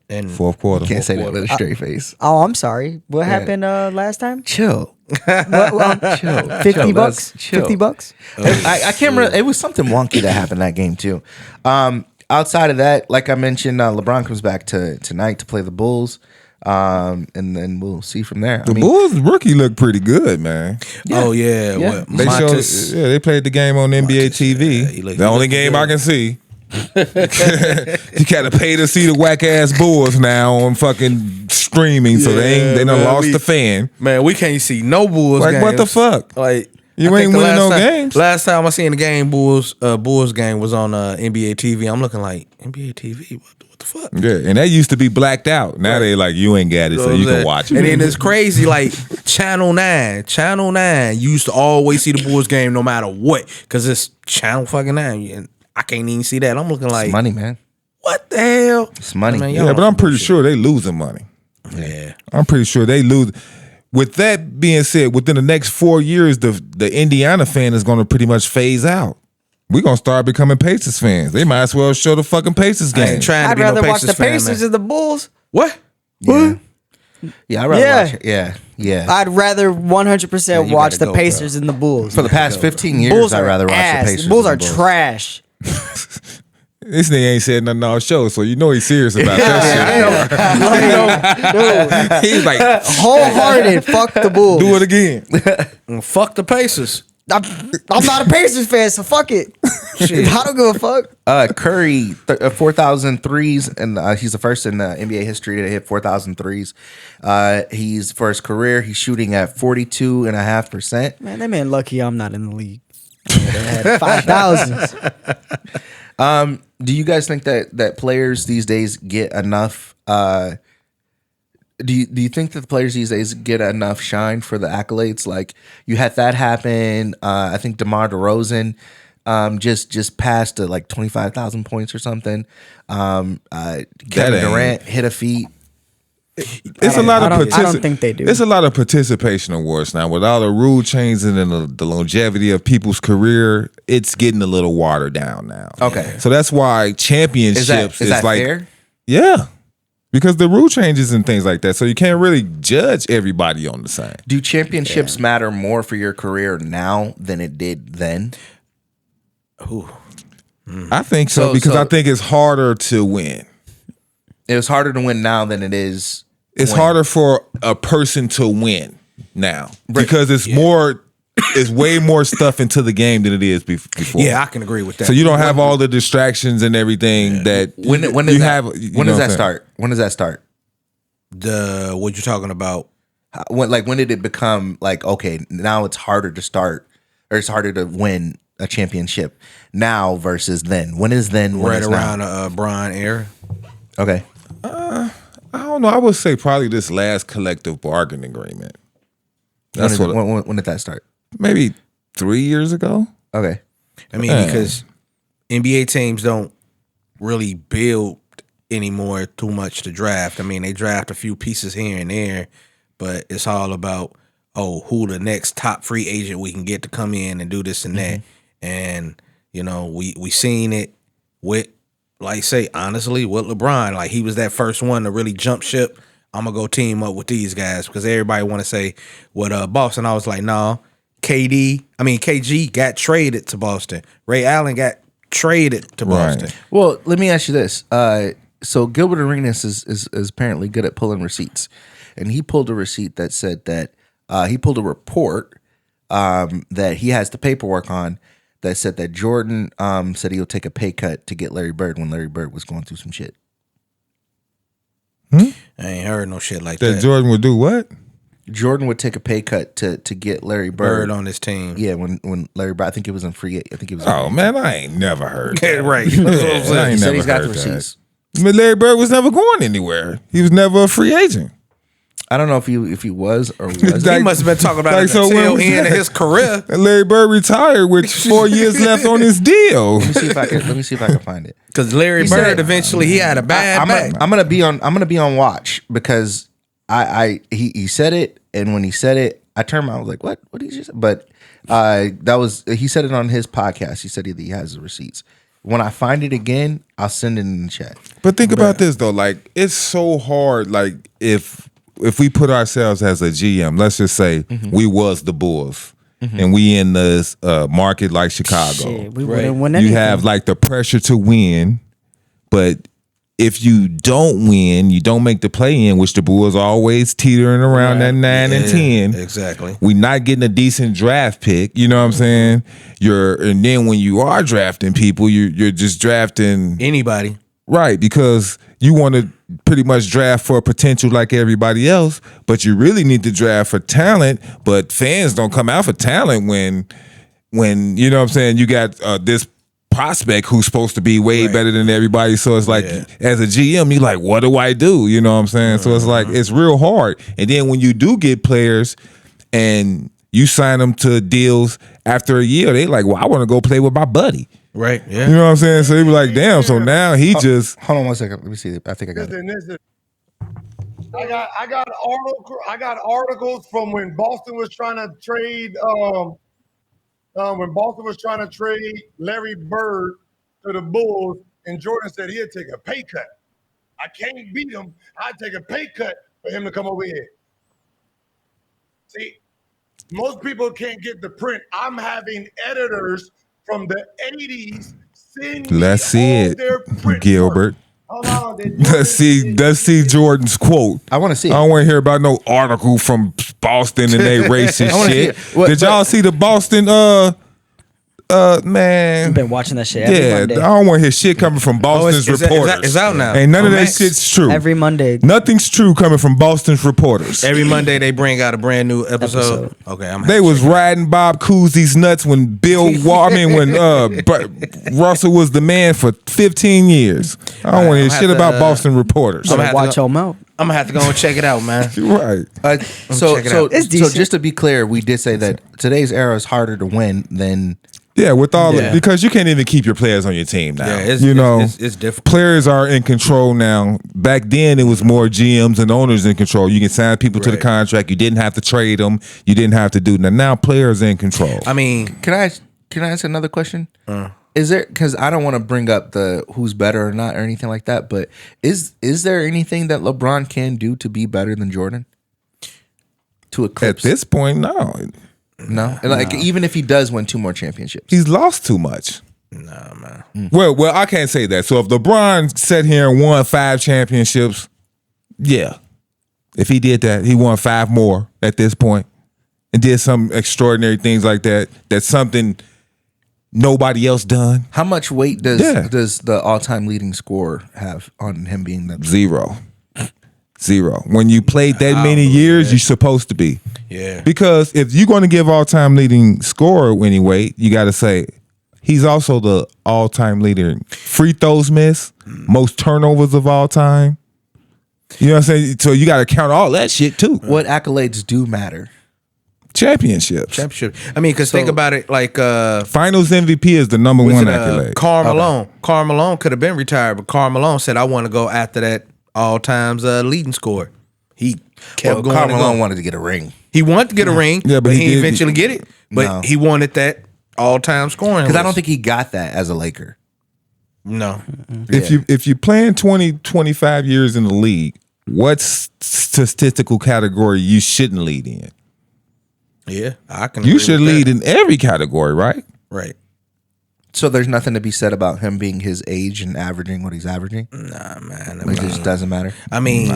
and 4th quarter. Can't say that with a straight face. Oh, I'm sorry. What happened last time? Chill. Chill. 50 bucks? Chill. 50 bucks? I can't remember. It was something wonky that happened that game too. Outside of that, like I mentioned, LeBron comes back tonight to play the Bulls, and then we'll see from there. The Bulls rookie looked pretty good, man. oh yeah, Yeah. what They showed, Montes- they played the game on NBA TV. he looked- the he only looked game good. I can see. You gotta pay to see the whack ass Bulls now on fucking streaming, so they done man, lost the fan. Man, we can't see no Bulls Like games. what the fuck? Like You I ain't think the winning no last time- games. Last time I seen the game, Bulls game was on NBA TV. I'm looking like NBA TV. What the fuck? Yeah, and that used to be blacked out. Now they like you ain't got it, so you can watch it. And then it's crazy, like Channel 9 you used to always see the Bulls game no matter what, because it's Channel fucking 9. And I can't even see that. I'm looking like, It's money, man. what the hell? It's money. I mean, Yeah, y'all but on I'm some pretty bullshit. sure they losing money. Yeah. I'm pretty sure they lose. With that being said, within the next 4 years, the Indiana fan is going to pretty much phase out. We're going to start becoming Pacers fans. They might as well show the fucking Pacers I game. ain't trying to I'd be rather no watch the fan, Pacers man. than the Bulls. What? Yeah, I'd rather Yeah. watch it. Yeah. I'd rather 100% you watch gotta the go, Pacers than the Bulls. For the past 15 years, Bulls I'd are rather watch ass. the Pacers. Bulls than are the Bulls. trash. This nigga ain't said nothing all show, so you know he's serious about that shit. He's like, Wholehearted. Fuck the Bulls. do it again. Fuck the Pacers. I'm not a Pacers fan, so fuck it. I don't give a fuck. Curry, 4,000 threes, and he's the first in NBA history to hit 4,000 threes. He's for his career, he's shooting at 42.5%. Man, that man lucky I'm not in the league. They had 5,000. Do you guys think that players these days get enough? Do you think that the players these days get enough shine for the accolades? Like you had that happen. I think DeMar DeRozan just passed to like 25,000 points or something. Kevin Durant hit a feat. It's a lot of I don't think they do. It's a lot of participation awards now. With all the rule changes and the longevity of people's career, it's getting a little watered down now. Okay. So that's why championships Is that like fair? yeah. Because the rule changes and things like that. So you can't really judge everybody on the same. Do championships matter more for your career now than it did then? I think so, So- because so- I think it's harder to win. It was harder to win now than it is. It's when. harder for a person to win now because it's more, it's way more stuff into the game than it is before. Yeah, I can agree with that. So you don't have all the distractions and everything that When does you that, have. when does that start? When does that start? The what you talking about? When did it become like, okay, now it's harder to start or it's harder to win a championship now versus then? When is then? When Right is around now? Bron era. Okay. I don't know. I would say probably this last collective bargaining agreement. That's When did that start? maybe 3 years ago. Okay. I mean, because NBA teams don't really build anymore too much to draft. I mean, they draft a few pieces here and there, but it's all about, who the next top free agent we can get to come in and do this and that. And, we seen it with, like say, honestly, with LeBron. Like, he was that first one to really jump ship. I'm going to go team up with these guys because everybody want to say what Boston. I was like, no, KG got traded to Boston. Ray Allen got traded to Boston. Right. Well, let me ask you this. So Gilbert Arenas is apparently good at pulling receipts, and he pulled a receipt that said that he pulled a report that he has the paperwork on that said that Jordan said he'll take a pay cut to get Larry Bird when Larry Bird was going through some shit. I ain't heard no shit like That that. Jordan would do what? Jordan would take a pay cut to get Larry Bird. Bird on this team. Yeah, when Larry Bird, I think it was in free. I think it was. Oh man, I ain't never heard. Yeah, That. right. Yeah, I he ain't said never he's got the heard that. receipts. I mean, Larry Bird was never going anywhere. He was never a free agent. I don't know if he was or wasn't. He must have been talking about it so until when was end of that? his career. And Larry Bird retired with 4 years left on his deal. Let me see if I can find it. Because Larry He Bird said- eventually he had a bad back. I'm gonna be on watch because he said it, and when he said it, I turned around, I was like, what did you say? But he said it on his podcast. He said he has the receipts. When I find it again, I'll send it in the chat. But think about this though, like it's so hard. Like if we put ourselves as a GM, let's just say we was the Bulls and we in this market like Chicago. Shit, we wouldn't win anything. You have like the pressure to win, but if you don't win, you don't make the play in, which the Bulls are always teetering around that 9 and 10. Exactly. We not getting a decent draft pick. You know what I'm saying? And then when you are drafting people, you're just drafting Anybody. right because you want to pretty much draft for potential like everybody else, but you really need to draft for talent. But fans don't come out for talent when you know what I'm saying, you got this prospect who's supposed to be way better than everybody. So it's like as a GM, you like, what do I do? You know what I'm saying? So it's like it's real hard. And then when you do get players and you sign them to deals after a year, they like, well, I want to go play with my buddy. Right. Yeah. You know what I'm saying? So they be like, damn. So now he just Hold on one second. Let me see. I think I got it. I got articles from when Boston was trying to trade Larry Bird to the Bulls, and Jordan said he'd take a pay cut. I can't beat him. I'd take a pay cut for him to come over here. See, most people can't get the print. I'm having editors from the 80s send me let's see all it, their print Gilbert. work. Hold on, Let's see Jordan's quote. I want to see I it. don't want to hear about no article from Boston and they racist wanna see shit. it. What- Did y'all see the Boston man? I've been watching that shit every Yeah, I Monday. don't want to hear shit coming from Boston's reporters. It's out now. Ain't none of On that Max. shit's true. Every Monday. Nothing's true coming from Boston's reporters. Every Monday they bring out a brand new episode. Okay, I'm. They was riding Bob Cousy's nuts when Russell was the man for 15 years. I don't want to hear I'm shit have to, about Boston reporters. I'm gonna have to Watch go- your mouth. I'm gonna have to go and check it out, man. Right. So check it out. It's so decent. just to be clear, we did say that today's era is harder to win than Yeah, with all Yeah. because you can't even keep your players on your team now. Yeah, it's, you know, it's different. players are in control now. Back then, it was more GMs and owners in control. You can sign people to the Right. contract. You didn't have to trade them. You didn't have to do that. Now players are in control. I mean, Can I ask another question? Is there, because I don't want to bring up the who's better or not or anything like that, but is there anything that LeBron can do to be better than Jordan? To At eclipse? this point, no. No? Like even if he does win 2 more championships. He's lost too much. nah, man. Well, I can't say that. So if LeBron sat here and won 5 championships, yeah. If he did that, he won 5 more at this point and did some extraordinary things like that. That's something nobody else done. How much weight does Yeah. the all-time leading scorer have on him being the 0. Zero. When you played that many years, you're supposed to be. Yeah. Because if you're going to give all-time leading scorer any weight, you got to say he's also the all-time leader in free throws missed, most turnovers of all time. You know what I'm saying? So you got to count all that shit too. What accolades do matter? Championships. I mean, because think about it, like Finals MVP is the number was one it, accolade. Karl Malone. Karl Malone could have been retired, but Karl Malone said, "I want to go after that all times leading scorer." He kept going. Karl and Malone going. wanted to get a ring He wanted to get a ring, Yeah, but but he he didn't did- eventually get it. But No. he wanted that all time scoring. because I don't list. think he got that as a Laker. no. If you're playing 20, 25 years in the league, what statistical category you shouldn't lead in? Yeah, I can. You agree should with lead that. in every category, right? Right. So there's nothing to be said about him being his age and averaging what he's averaging. Nah, man. It just doesn't matter. I mean,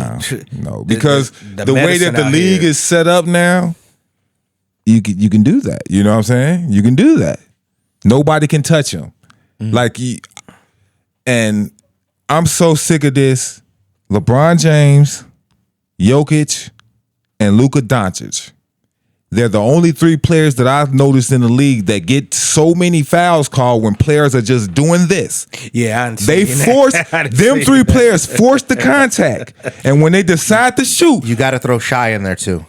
No, because the way that medicine the out league here- is set up now, you can do that. You know what I'm saying? You can do that. Nobody can touch him. And I'm so sick of this. LeBron James, Jokic, and Luka Doncic. They're the only three players that I've noticed in the league that get so many fouls called when players are just doing this. Yeah, I didn't They see that. force I didn't them see three that. players force the contact, and when they decide to shoot, You got to throw Shy in there too.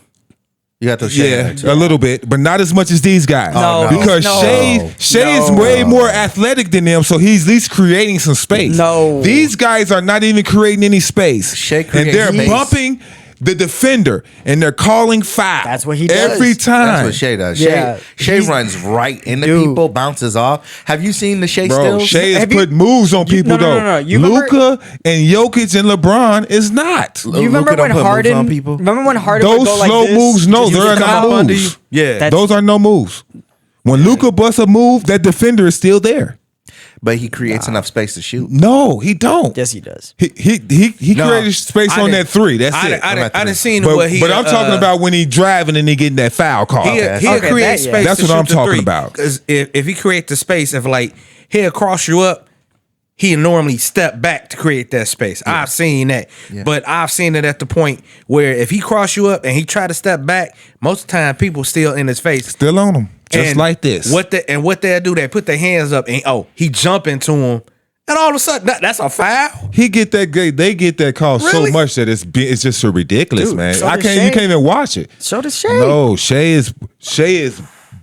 You got to throw Shy in yeah, there too. a little bit, but not as much as these guys. No, because no. Shea is way more athletic than them, so he's at least creating some space. No. These guys are not even creating any space, Shea and creates they're space. bumping the defender, and they're calling foul. That's what he does. every time. That's what Shea does. Yeah. Shea runs right into Dude. people, bounces off. Have you seen the Shea Bro, stills? Shea is Have you- putting moves on people no, no, though. no. You remember- Luka and Jokic and LeBron is not. You remember Luka don't when put moves Harden? on people? Remember when Harden would Those go like slow this? moves, no, Just they're use the not come up moves. under you? Yeah. That's- Those are no moves. When Luka busts a move, that defender is still there. But he creates enough space to shoot. No, he don't. Yes, he does. He No, created space I on didn't- that three. That's it. I didn't seen but what he. but I'm talking about when he driving and he getting that foul call. He'll Okay, create that- space. yeah. That's to what I'm shoot the talking three. about. 'Cause if he create the space, if like he'll cross you up, he normally step back to create that space. I've seen that, but I've seen it at the point where if he cross you up and he try to step back, most of the time people still in his face. Still on him, just And like this. What they'll do? They put their hands up and he jump into him, and all of a sudden that's a foul. He get that? They get that call Really? so much that it's just so ridiculous, Dude, man. so I does can't. You Shea. can't even watch it. So does Shea. No, Shea is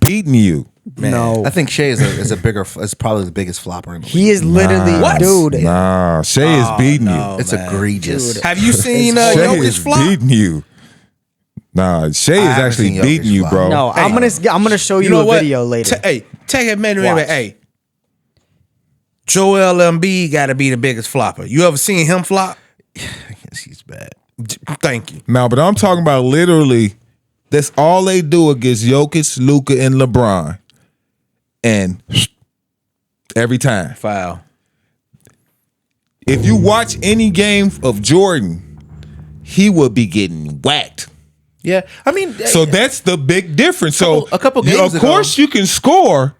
beating you. No. I think Shea is probably the biggest flopper in the league. He is literally, What? dude. Nah, Shea is beating no. you. It's egregious. Have you seen Shea Jokic is flop? beating you. Nah, Shea is haven't actually seen Jokic beating you, flop. bro. No, I'm gonna show you, know a what? video later. Take a minute. Watch. Hey, Joel Embiid got to be the biggest flopper. You ever seen him flop? He's bad. Thank you. No, but I'm talking about literally. That's all they do against Jokic, Luka, and LeBron, and every time. Foul. If you watch any game of Jordan, he would be getting whacked. Yeah, I mean, So that's the big difference. So A couple you- games of course, you can score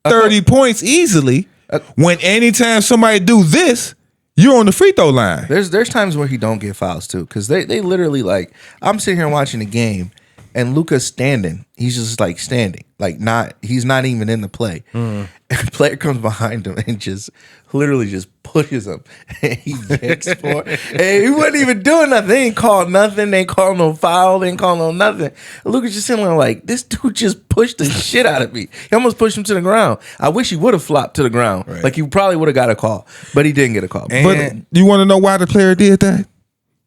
30 points easily. When anytime somebody do this, you're on the free throw line. there's times where he don't get fouls too, because they literally like I'm sitting here watching the game, and Luka's standing. He's just like standing, like he's not even in the play. And the player comes behind him and just literally just pushes him, and he begs for it. And he wasn't even doing nothing. They ain't called nothing. They ain't called no foul. They ain't called no nothing. And Luka's just sitting there like, this dude just pushed the shit out of me. He almost pushed him to the ground. I wish he would have flopped to the ground. Right. Like he probably would have got a call, but he didn't get a call. But And- you want to know why the player did that?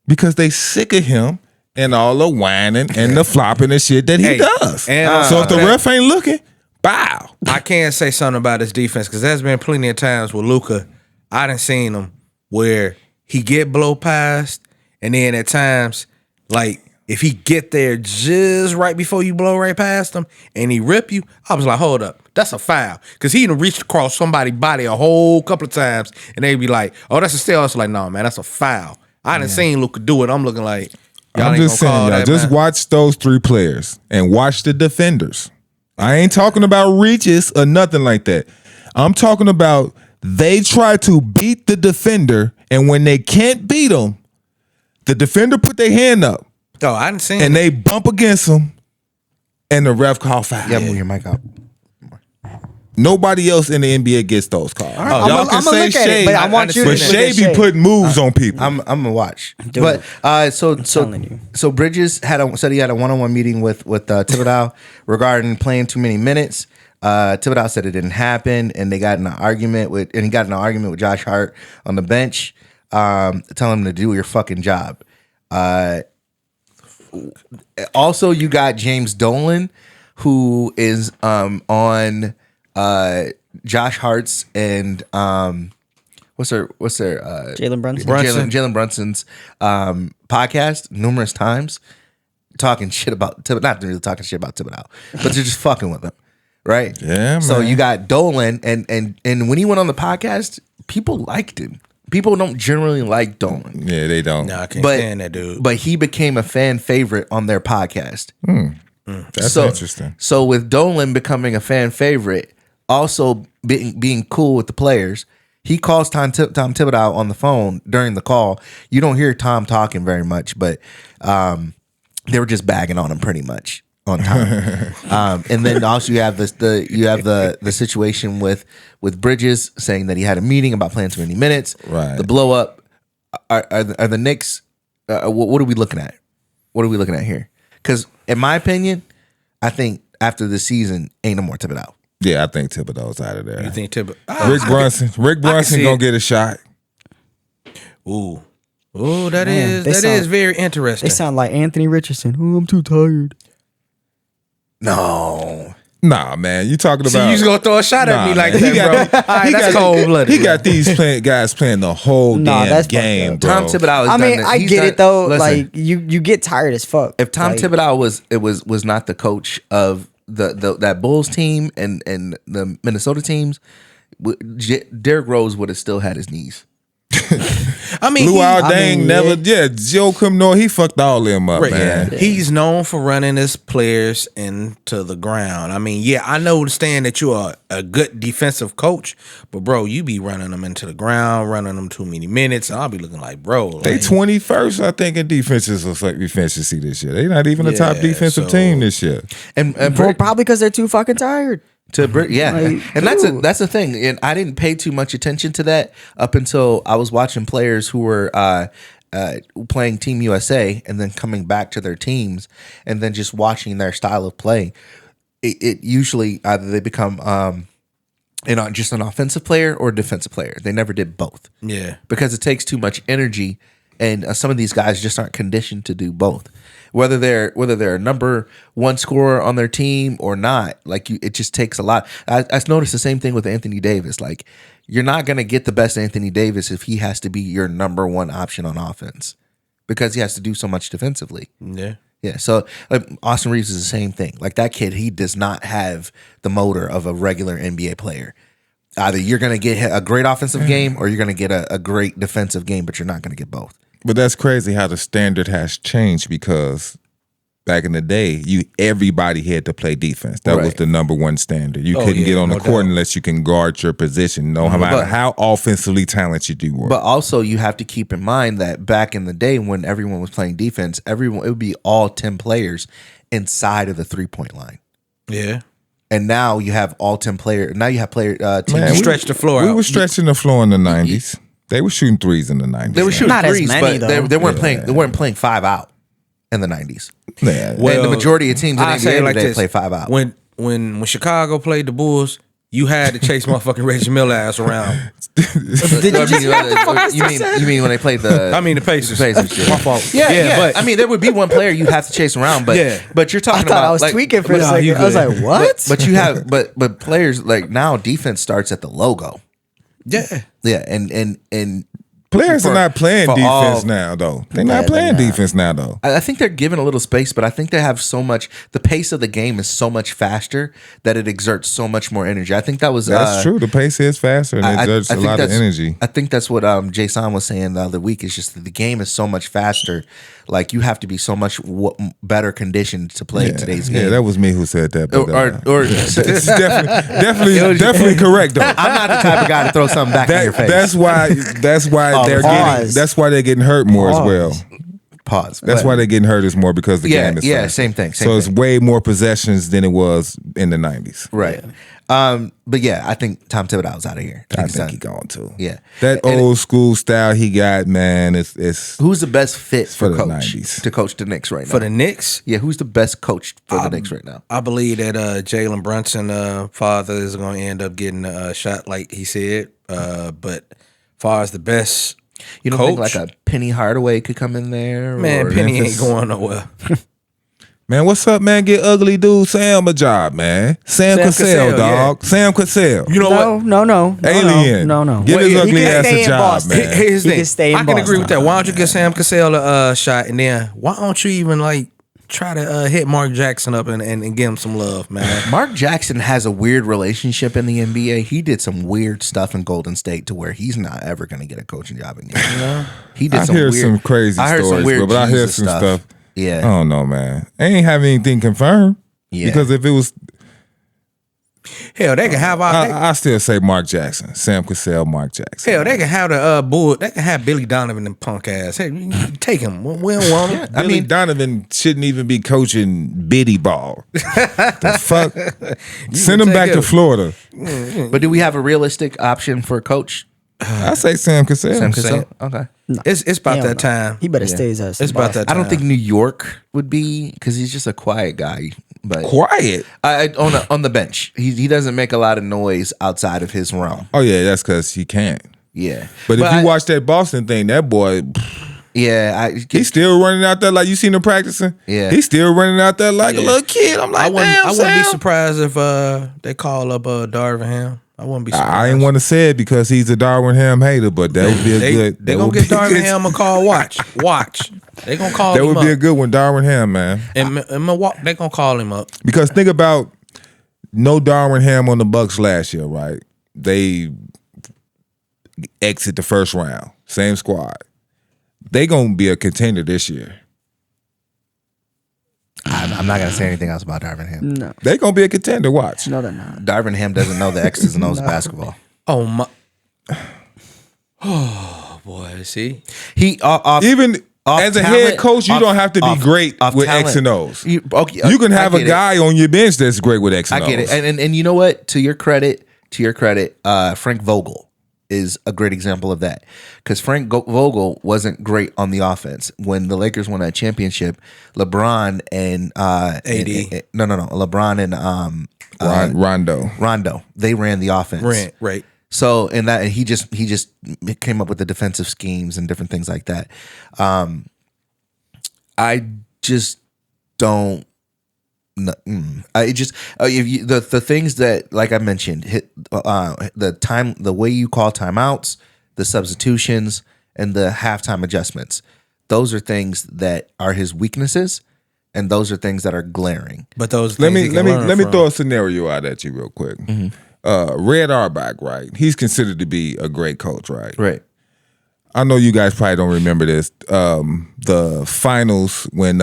Because they sick of him and all the whining and the flopping and shit that he Hey, does. and, So if the ref ain't looking, bow. I can't say something about his defense because there's been plenty of times with Luka, I done seen him where he get blow past, and then at times, like if he get there just right before you blow right past him and he rip you, I was like, hold up, that's a foul. Because he done reached across somebody's body a whole couple of times, and they be like, oh, that's a steal. I was like, no, man, that's a foul. I done seen Luka do it. I'm looking like, y'all I'm ain't just gonna saying, call y'all, that, just man. watch those three players and watch the defenders. I ain't talking about reaches or nothing like that. I'm talking about they try to beat the defender, and when they can't beat them, The defender put their hand up, Oh, I didn't see and it. they bump against him, and the ref call foul. Yeah, move your mic out. Nobody else in the NBA gets those calls. I'm Y'all gonna can say look at it, Shea, but I want you to but look Shea at be Shea. putting moves on people. I'm gonna watch. Dude, But so telling you. so Bridges said he had a one-on-one meeting with Thibodeau regarding playing too many minutes. Thibodeau said it didn't happen, and he got in an argument with Josh Hart on the bench, telling him to do your fucking job. Also, you got James Dolan, who is on Josh Hart's and what's their Jalen Brunson. Jalen Brunson's podcast numerous times, talking shit about Thibodeau. Not really talking shit about Thibodeau, but they're just fucking with him, right? Yeah, So man. you got Dolan, and when he went on the podcast, people liked him. People don't generally like Dolan, Yeah, they don't. No, I can't but stand that dude. but he became a fan favorite on their podcast. That's interesting. So with Dolan becoming a fan favorite, also being cool with the players, he calls Tom Thibodeau on the phone during the call. You don't hear Tom talking very much, but they were just bagging on him pretty much on Tom. And then also you have the situation with Bridges saying that he had a meeting about playing too many minutes. Right. The blow up. Are the Knicks? What are we looking at? What are we looking at here? Because in my opinion, I think after the season, ain't no more Thibodeau. Yeah, I think Thibodeau's out of there. You think Thibodeau? Rick Brunson see gonna it. get a shot. Ooh, that Man, is they that is sound- very interesting. They sound like Anthony Richardson. Oh, I'm too tired. No. Nah, man, you talking See, about? you was gonna throw a shot at me Nah, like man. that, bro. All right, that's cold blooded. He got these guys playing the whole Nah, damn that's fucked game, up. bro. Tom Thibodeau. Has I mean, done I he's get done- it though. Listen, Like you get tired as fuck. if Tom Like, Thibodeau was not the coach of that Bulls team and the Minnesota teams, Derrick Rose would have still had his knees. I mean, Luau I Dang mean, never. Yeah, Joe Kumno, he fucked all them up, man. He's known for running his players into the ground. I mean, yeah, I know understand that you're a good defensive coach, but bro, you be running them into the ground, running them too many minutes, and I'll be looking like, bro, They like, 21st, I think, in efficiency this year. They not even a top Yeah, defensive so- team this year. And probably because they're too fucking tired. yeah, Like, and dude. that's the thing. And I didn't pay too much attention to that up until I was watching players who were playing Team USA and then coming back to their teams and then just watching their style of play. It usually either they become just an offensive player or a defensive player. They never did both. yeah. Because it takes too much energy, and some of these guys just aren't conditioned to do both. Whether they're a number one scorer on their team or not, it just takes a lot. I noticed the same thing with Anthony Davis. Like, you're not gonna get the best Anthony Davis if he has to be your number one option on offense because he has to do so much defensively. Yeah. Yeah, so Austin Reeves is the same thing. Like, that kid, he does not have the motor of a regular NBA player. Either you're going to get a great offensive game or you're going to get a great defensive game, but you're not going to get both. But that's crazy how the standard has changed because back in the day, everybody had to play defense. That was Right. the number one standard. You Oh, couldn't yeah, get on the no court doubt. unless you can guard your position, no matter how offensively talented you were. But also, you have to keep in mind that back in the day when everyone was playing defense, it would be all 10 players inside of the 3-point line. Yeah. And now you have all 10 players. Now you have teams. Man, we- Stretch the floor we out. were stretching the floor in the 90s. They were shooting threes in the 90s. They were shooting Not as threes, many, but though. they weren't playing. They weren't playing 5 out in the 90s. Yeah. Well, and the majority of teams in the I say NBA it like today this. play 5 out. When Chicago played the Bulls, you had to chase motherfucking Reggie Miller ass around. You mean when they played the? I mean the Pacers. yeah. My fault. Yeah. but I mean, there would be one player you have to chase around, but Yeah. but you're I talking thought about I was like, tweaking for a no, you second. I was good. like, what? But you have but players like now defense starts at the logo. yeah. Yeah, and Players for- are not playing for defense all- now, though. They're not Yeah, playing they're not. defense now, though. I think they're given a little space, but I think they have so much. The pace of the game is so much faster that it exerts so much more energy. I think that was That's true. The pace is faster and it exerts a lot of energy. I think that's what Jason was saying the other week. Is just that the game is so much faster. Like, you have to be so much better conditioned to play today's game. Yeah, that was me who said that. But, or it's definitely correct, though. I'm not the type of guy to throw something back in your face. That's why Oh, they're pause. getting hurt more as well. Pause. That's But- why they're getting hurt is more because the game is faster. same thing. So it's way more possessions than it was in the 90s. Right. But yeah, I think Tom Thibodeau's out of here. I he's think done. he's going to. Yeah. That And old school style he got, man, it's who's the best fit for for the coach 90s. to coach the Knicks right now? For the Knicks, yeah, who's the best coach for the Knicks right now? I believe that Jalen Brunson father is going to end up getting a shot, like he said. But far as the best, You don't coach, think like a Penny Hardaway could come in there? man, or Penny Memphis? ain't going nowhere. Man, what's up, man? Get ugly dude Sam a job, man. Sam Cassell, Cassell, dog. Sam Cassell. You know what? No. Alien. No. Give his He ugly can ass stay a in job, Boston. man. Here's the He thing. can stay in I can agree with Boston. that. Why don't you get Sam Cassell a shot, and then why don't you even like try to hit Mark Jackson up and give him some love, man? Mark Jackson has a weird relationship in the NBA. He did some weird stuff in Golden State to where he's not ever going to get a coaching job again. He did I some hear weird, some crazy I heard some stories, weird but I hear Jesus some stuff. I Yeah. don't know, man. I ain't have anything confirmed. Yeah. Because if it was, Hell, they can have I still say Mark Jackson, Sam Cassell, Mark Jackson. hell, they can have the bull. They can have Billy Donovan and punk ass. Hey, you take him. We don't want him. I mean, Donovan shouldn't even be coaching biddy ball. The fuck? Send him take back to it. Florida. But do we have a realistic option for a coach? I say Sam Cassell. Sam Cassell? Okay. It's about Hell that no. time. He better stay his ass. It's in about Boston. that I time. don't think New York would be because he's just a quiet guy. But Quiet. on the bench, he doesn't make a lot of noise outside of his realm. Oh yeah, that's because he can't. Yeah, But if I- you watch that Boston thing, that boy, he's still running out there like you seen him practicing. Yeah. He's still running out there like a little kid. I'm like, I wouldn't be Sam. surprised if they call up Darvin Ham. I wouldn't be surprised. I ain't want to say it because he's a Darwin Ham hater, but that would be a good. They that gonna would get be Darvin good. Ham a call. Watch. They gonna call That him would up. be a good one, Darwin Ham, man. In Milwaukee, they gonna call him up. Because think about no Darwin Ham on the Bucks last year, right? They exit the first round, same squad. They gonna be a contender this year. I'm not gonna say anything else about Darvin Ham. No, They gonna be a contender. Watch. no, they're not. Darvin Ham doesn't know the X's and O's of basketball. Oh my. Oh boy, see. He Even off as a talent- head coach, you off- don't have to be off- great off with talent. X and O's. You can have I a get it. guy on your bench that's great with X and I O's. get it, and you know what? To your credit, Frank Vogel is a great example of that because Vogel wasn't great on the offense when the Lakers won that championship. LeBron and AD. No, LeBron and Rondo, they ran the offense. Right. So in that, he just came up with the defensive schemes and different things like that. I just don't. I just if you, the things that, like I mentioned, hit the way you call timeouts, the substitutions, and the halftime adjustments. Those are things that are his weaknesses, and those are things that are glaring. But those. Let things me he can let me learn throw from. a scenario out at you real quick. Red Auerbach, right? He's considered to be a great coach, right? Right. I know you guys probably don't remember this. The finals when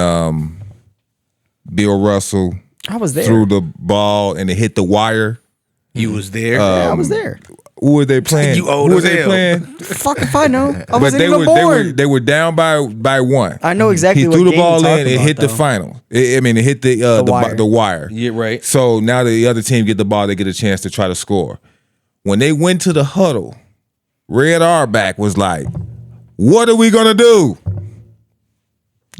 Bill Russell I was there. threw the ball and it hit the wire. You was there. Yeah, I was there. Who were they playing? You old Who were as they hell. playing? Fuck if I know. I But wasn't they even were born. they were down by one. I know exactly He what threw the game you're ball in. talking It about, hit the though. final. It hit the wire. the wire. Yeah, right. So now the other team get the ball, they get a chance to try to score. When they went to the huddle, Red Auerbach was like, "What are we gonna do?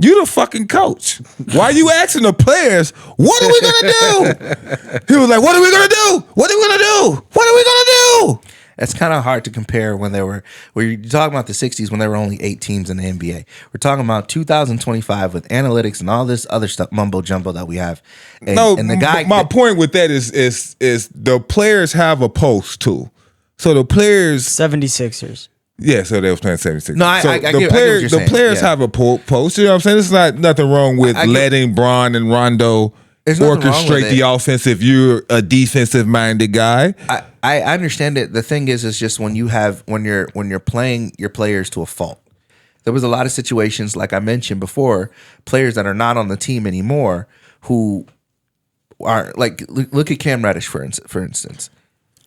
You the fucking coach. Why you asking the players, what are we gonna do?" He was like, "What are we gonna do? What are we gonna do? What are we gonna do?" It's kind of hard to compare when you're talking about the 60s when there were only 8 teams in the NBA. We're talking about 2025 with analytics and all this other stuff, mumbo jumbo that we have. And, No, and the guy, my point with that is the players have a post too. So the players, 76ers. yeah. So they was playing 76. No, I so get the what players, you're the saying. players Yeah. have a post. You know what I'm saying? It's not nothing wrong with I get- letting Bron and Rondo There's nothing wrong with orchestrate it. the offense if you're a defensive minded guy. I understand it. The thing is just when you're playing your players to a fault. There was a lot of situations, like I mentioned before, players that are not on the team anymore who are like, look at Cam Reddish for instance.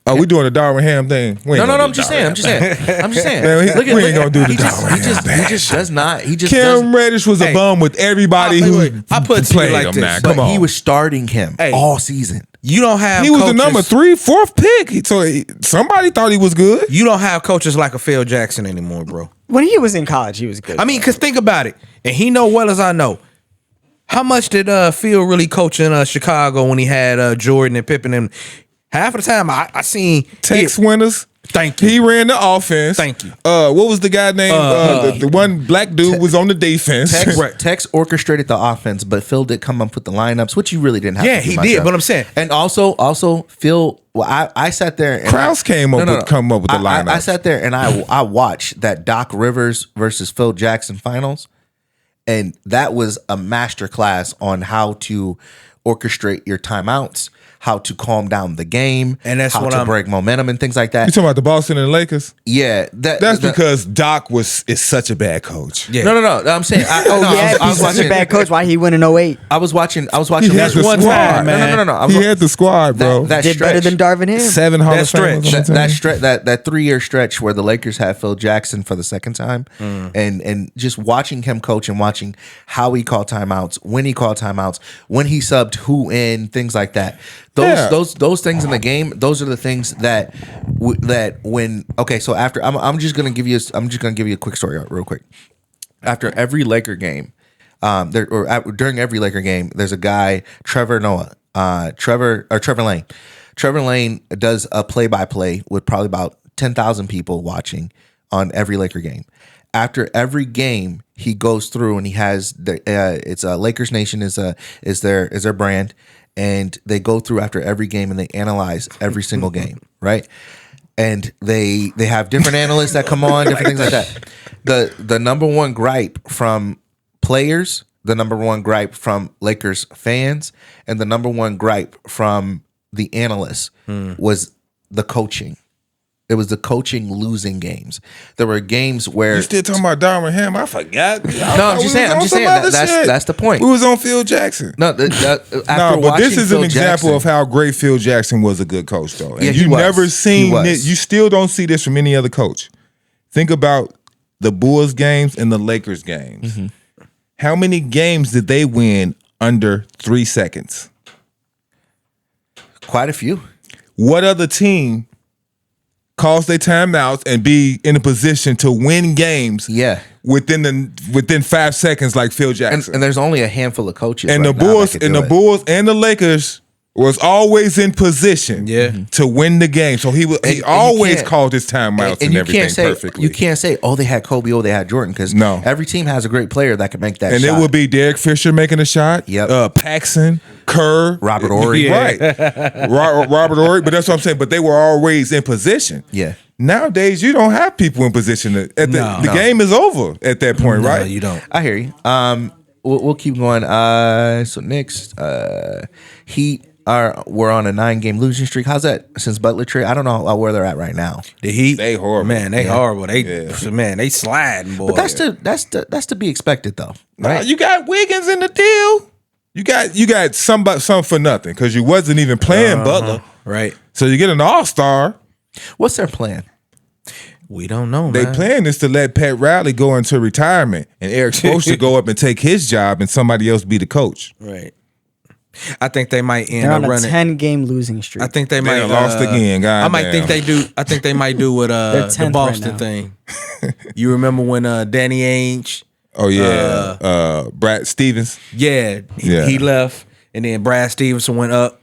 Oh, we doing the Darwin Ham thing. We ain't No, gonna do I'm just saying. Man, we ain't gonna do the Darwin Ham thing. He just does not. He just Cam does. Reddish was a bum with everybody I put it to you played like him. this, Now, but come on. He was starting him all season. You don't have He was coaches, the number 3, 4th pick. Somebody thought he was good. You don't have coaches like a Phil Jackson anymore, bro. When he was in college, he was good. I mean, because think about it, and he know well as I know. How much did Phil really coach in Chicago when he had Jordan and Pippen? And half of the time, I seen Tex Winters. Thank you. He ran the offense. Thank you. What was the guy named? The one black dude was on the defense. Tex orchestrated the offense, but Phil did come up with the lineups, which you really didn't have. Yeah, to do he much did. of. But I'm saying, and also Phil. Well, I sat there. And Krause come up with the lineups. I sat there and I watched that Doc Rivers versus Phil Jackson finals, and that was a master class on how to orchestrate your timeouts, how to calm down the game, And that's how what to break momentum and things like You that. talking about the Boston and the Lakers? Yeah, That's because Doc is such a bad coach. yeah. No. I'm saying. I was he's such watching. a bad coach. Why he win in 08? I was watching. He had the one squad. time, man. No. I He was- had the squad, bro. That Did better than Darvin Ham. 7 Hall of stretch. Famers on the team. That 3-year stretch where the Lakers had Phil Jackson for the second time, and just watching him coach and watching how he called timeouts, when he called timeouts, when he subbed who in, things like that. Those things in the game. Those are the things that when okay. So after I'm just gonna give you a quick story real quick. After every Laker game, during every Laker game, there's a guy, Trevor Lane. Trevor Lane does a play-by-play with probably about 10,000 people watching on every Laker game. After every game, he goes through and he has it's Lakers Nation is their brand, and they go through after every game and they analyze every single game, right? And they have different analysts that come on, different things like that. The number one gripe from players, the number one gripe from Lakers fans, and the number one gripe from the analysts was the coaching. It was the coaching losing games. There were games where You still talking about Darvin Ham? I forgot. No, I'm just saying that's the point. We was on Phil Jackson. No, after But this watching is an Phil example Jackson- of how great Phil Jackson was a good coach, though. And Yeah, he you was. never seen He was. it. You still don't see this from any other coach. Think about the Bulls games and the Lakers games. Mm-hmm. How many games did they win under 3 seconds? quite a few. What other team calls their timeouts and be in a position to win games Yeah. within 5 seconds like Phil And, Jackson? and there's only a handful of coaches. And right the now Bulls that could and do the it. Bulls and the Lakers was always in position to win the game. So he And you always can't- called his timeouts and you everything can't say perfectly. you can't say, oh, they had Kobe, oh, they had Jordan, because No. every team has a great player that can make that and shot. it would be Derek Fisher making a shot. Yep. Paxson, Kerr, Robert Horry. right? Robert Horry. But that's what I'm saying. But they were always in position. Yeah. Nowadays, you don't have people in position. The No. game is over at that point, No, right? you don't. I hear you. We'll keep going. So next, Heat we're on a 9-game losing streak. How's that since Butler trade? I don't know where they're at right now. The Heat, They horrible. man. They horrible. They sliding, boy. But that's to be expected though, right? You got Wiggins in the deal. You got some for nothing because you wasn't even playing Butler. right. So you get an all-star. What's their plan? We don't know, They man. plan is to let Pat Riley go into retirement and Eric Spoelstra go up and take his job and somebody else be the coach. Right. I think they might end They're up on a running. 10-game losing streak. I think they might done lost again, I might goddamn. think they do. I think they might do with They're the 10th Boston right now. thing. You remember when Danny Ainge? Oh yeah, Brad Stevens. Yeah, Yeah. he left, and then Brad Stevenson went up.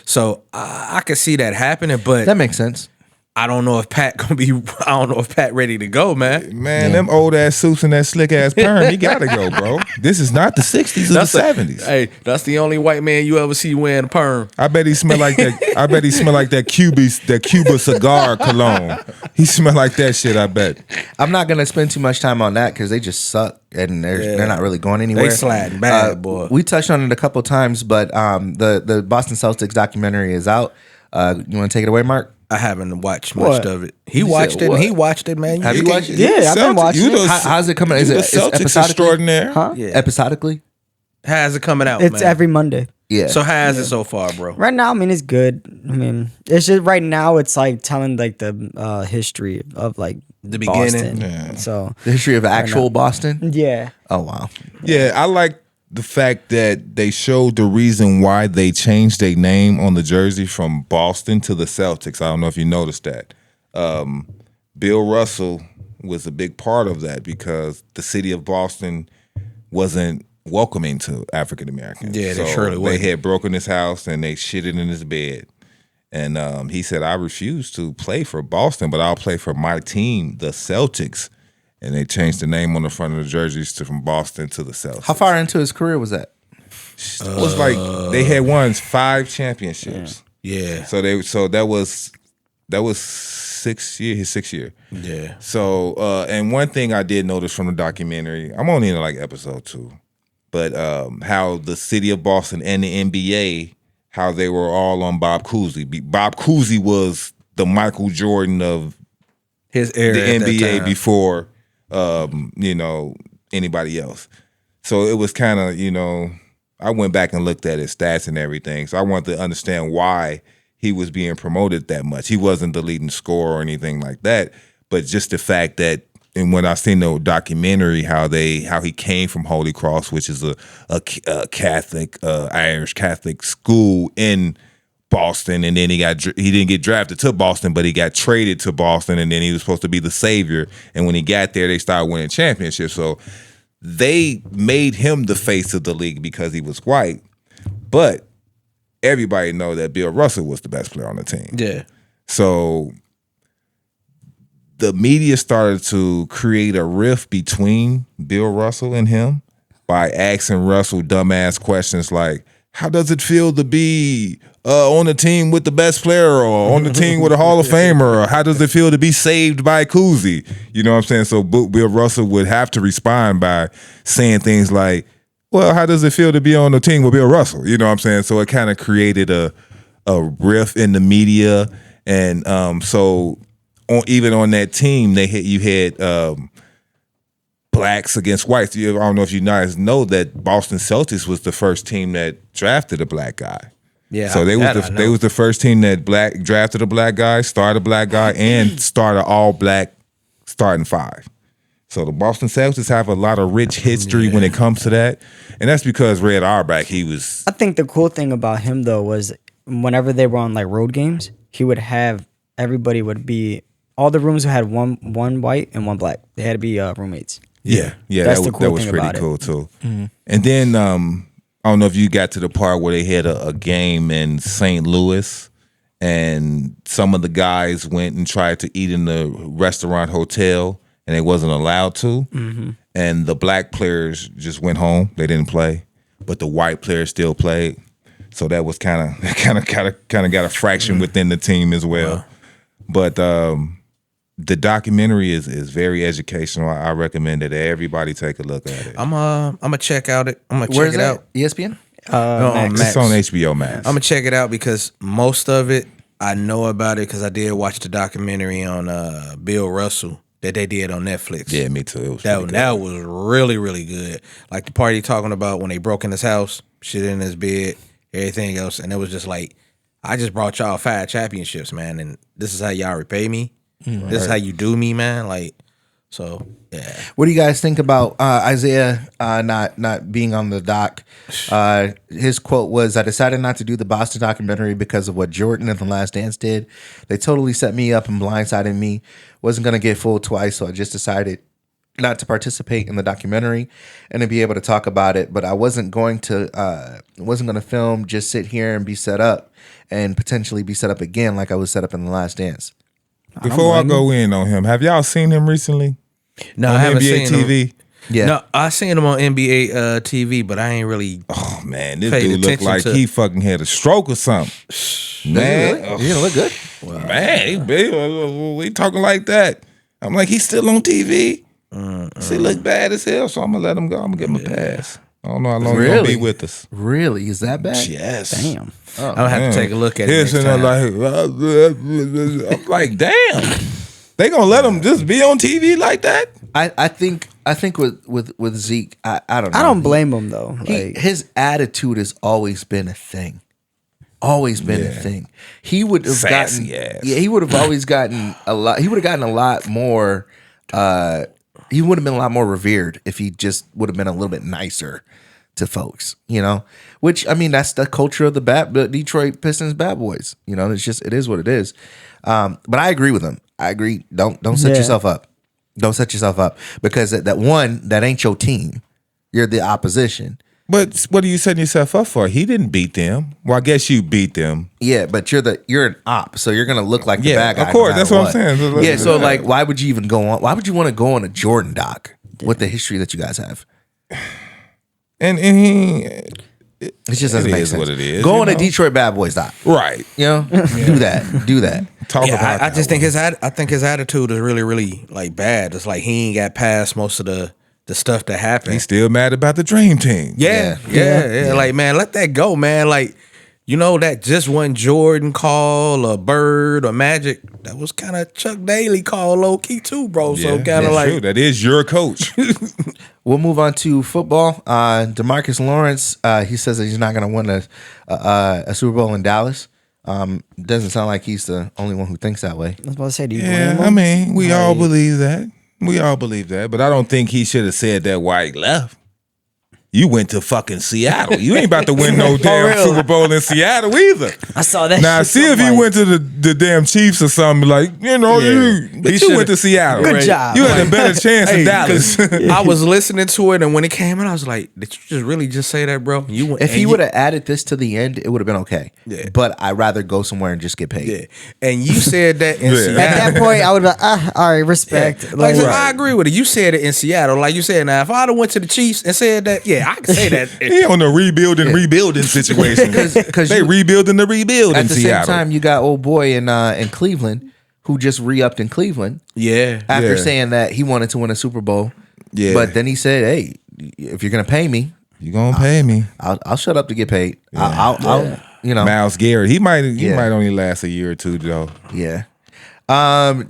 So I could see that happening, but That makes sense. I don't know if Pat gonna be. I don't know if Pat ready to go, man. Man, them old ass suits and that slick ass perm, he gotta go, bro. This is not the 60s or the 70s. Hey, that's the only white man you ever see wearing a perm. I bet he smell like that. I bet he smell like that Cuba cigar cologne. He smell like that shit. I bet. I'm not gonna spend too much time on that because they just suck and they're not really going anywhere. They sliding bad, boy. We touched on it a couple times, but the Boston Celtics documentary is out. You want to take it away, Mark? I haven't watched much What? of it. He You said watched it. what? And he watched it, man. Have you can- watched it? Yeah, I've been watching it. How's it coming? Is You it the Celtics episodically? extraordinaire. Huh? Yeah. Episodically? How's it coming out, It's man? every Monday. Yeah. So how's it so far, bro? Right now, I mean, it's good. I mean, it's just right now, it's like telling like the history of like The beginning. Boston. So the history of actual Boston. yeah, Oh wow. Yeah, I like the fact that they showed the reason why they changed their name on the jersey from Boston to the Celtics. I don't know if you noticed that. Bill Russell was a big part of that because the city of Boston wasn't welcoming to African Americans. Yeah, they surely They wasn't. had broken his house and they shitted in his bed. And he said, I refuse to play for Boston, but I'll play for my team, the Celtics. And they changed the name on the front of the jerseys from Boston to the Celtics. How far into his career was that? It was like they had won 5 championships. Yeah. So that was 6 year, his 6th year. Yeah. So and one thing I did notice from the documentary, I'm only in like episode 2, but how the city of Boston and the NBA, how they were all on Bob Cousy. Bob Cousy was the Michael Jordan of His era the at that NBA time. before anybody else. So it was kind of, I went back and looked at his stats and everything. So I wanted to understand why he was being promoted that much. He wasn't the leading scorer or anything like that, but just the fact that, and when I seen the documentary, how he came from Holy Cross, which is a Catholic, Irish Catholic school in Boston, and then he didn't get drafted to Boston, but he got traded to Boston, and then he was supposed to be the savior. And when he got there, they started winning championships. So they made him the face of the league because he was white. But everybody know that Bill Russell was the best player on the team. Yeah. So the media started to create a rift between Bill Russell and him by asking Russell dumbass questions like, how does it feel to be on the team with the best player or on the team with a Hall of Famer? Or how does it feel to be saved by Cousy? You know what I'm saying? So Bill Russell would have to respond by saying things like, well, how does it feel to be on the team with Bill Russell? You know what I'm saying? So it kind of created a rift in the media. And so even on that team, you had blacks against whites. I don't know if you guys know that Boston Celtics was the first team that drafted a black guy. Yeah. So they was the first team that drafted a black guy, started a black guy, and started all black starting 5. So the Boston Celtics have a lot of rich history when it comes to that, and that's because Red Auerbach, he was. I think the cool thing about him though was whenever they were on like road games, he would have everybody would be all the rooms had one white and one black. They had to be roommates. Yeah, That's the that cool was thing pretty about it. cool too. And then I don't know if you got to the part where they had a game in St. Louis, and some of the guys went and tried to eat in the restaurant hotel, and they wasn't allowed to. And the black players just went home; they didn't play, but the white players still played. So that was kind of got a fraction within the team as well. But the documentary is very educational. I recommend that everybody take a look at it. I'm gonna check out it. I'm gonna Where's check it out. ESPN? No, on It's on HBO Max. I'm gonna check it out because most of it I know about it because I did watch the documentary on Bill Russell that they did on Netflix. Yeah, me too. It was That was really, really good. Like the part he talking about when they broke in his house, shit in his bed, everything else, and it was just like, I just brought y'all 5 championships, man, and this is how y'all repay me. This is how you do me, man. Like, so yeah. What do you guys think about Isaiah not being on the doc? His quote was, "I decided not to do the Boston documentary because of what Jordan and The Last Dance did. They totally set me up and blindsided me. Wasn't going to get fooled twice, so I just decided not to participate in the documentary and to be able to talk about it. But I wasn't going to film, just sit here and be set up and potentially be set up again like I was set up in The Last Dance." Before I go in on him, have y'all seen him recently? No, on I haven't NBA seen TV? him. Yeah. No, I seen him on NBA TV, but I ain't really. Oh man, this Paid dude looked attention like to- he fucking had a stroke or something. Man, He didn't look good. man, we talking like that. I'm like, he's still on TV. He look bad as hell, so I'm gonna let him go. I'm gonna give him a pass. I don't know how long he's gonna Really? be with us. Really? Is that bad? Yes. Damn. I'm gonna have to take a look at it. He's Next sitting time. there like, I'm like, damn. They gonna let him just be on TV like that? I think I think with Zeke, I don't know. I don't blame him though. Like, His attitude has always been a thing. Always been a thing. He would have Sassy gotten, ass. yeah, he would have always gotten a lot. He would have gotten a lot more. He would have been a lot more revered if he just would have been a little bit nicer to folks, you know. Which I mean, that's the culture of the Detroit Pistons bad boys. You know, it's just it is what it is. But I agree with him. I agree. Don't set yourself up. Don't set yourself up because that ain't your team. You're the opposition. But what are you setting yourself up for? He didn't beat them. Well, I guess you beat them. Yeah, but you're an op, so you're gonna look like the bad guy. Of course, no that's matter what I'm saying. Yeah, so like, why would you even go on? Why would you want to go on a Jordan doc with the history that you guys have? And he, It just doesn't it make is sense. what it is. Go you on a know? Detroit Bad Boys doc. Right. You know, do that. Talk Yeah, about. I that just one. think I think his attitude is really, really like bad. It's like he ain't got past most of the stuff that happened. He's still mad about the Dream Team. Yeah. Like, man, let that go, man. Like, you know, that just one Jordan call or Bird or Magic, that was kind of Chuck Daly call low key too, bro. So kind that's of like, true. That is your coach. We'll move on to football. DeMarcus Lawrence, he says that he's not going to win a Super Bowl in Dallas. Doesn't sound like he's the only one who thinks that way. I was about to say, do you blame Yeah, him? I mean, we all Like- believe that. We all believe that, but I don't think he should have said that while he left. You went to fucking Seattle. You ain't about to win no damn real. Super Bowl in Seattle either. I saw that. Now, shit, see if I'm he like, went to the damn Chiefs or something, like, you know, but you went to Seattle. Good job. You had a better chance in hey, Dallas. 'cause I was listening to it, and when it came out, I was like, did you just really just say that, bro? You went, If and he you- would have added this to the end, it would have been okay. Yeah. But I'd rather go somewhere and just get paid. yeah, and you said that in Yeah. Seattle. At that point, I would be like, all right, respect. Like, so Like, I agree with it. You said it in Seattle, like you said. Now, if I'd have went to the Chiefs and said that, yeah, I can say that. He on the rebuilding situation. 'Cause they you- rebuilding the rebuild At in the Seattle. same time, you got old boy in Cleveland who just re-upped in Cleveland Yeah, after Yeah. saying that he wanted to win a Super Bowl. Yeah. But then he said, "Hey, if you're gonna pay me, You gonna pay me. I'll shut up to get paid. I'll you know, Miles Garrett. He might Yeah. only last a year or two though. yeah."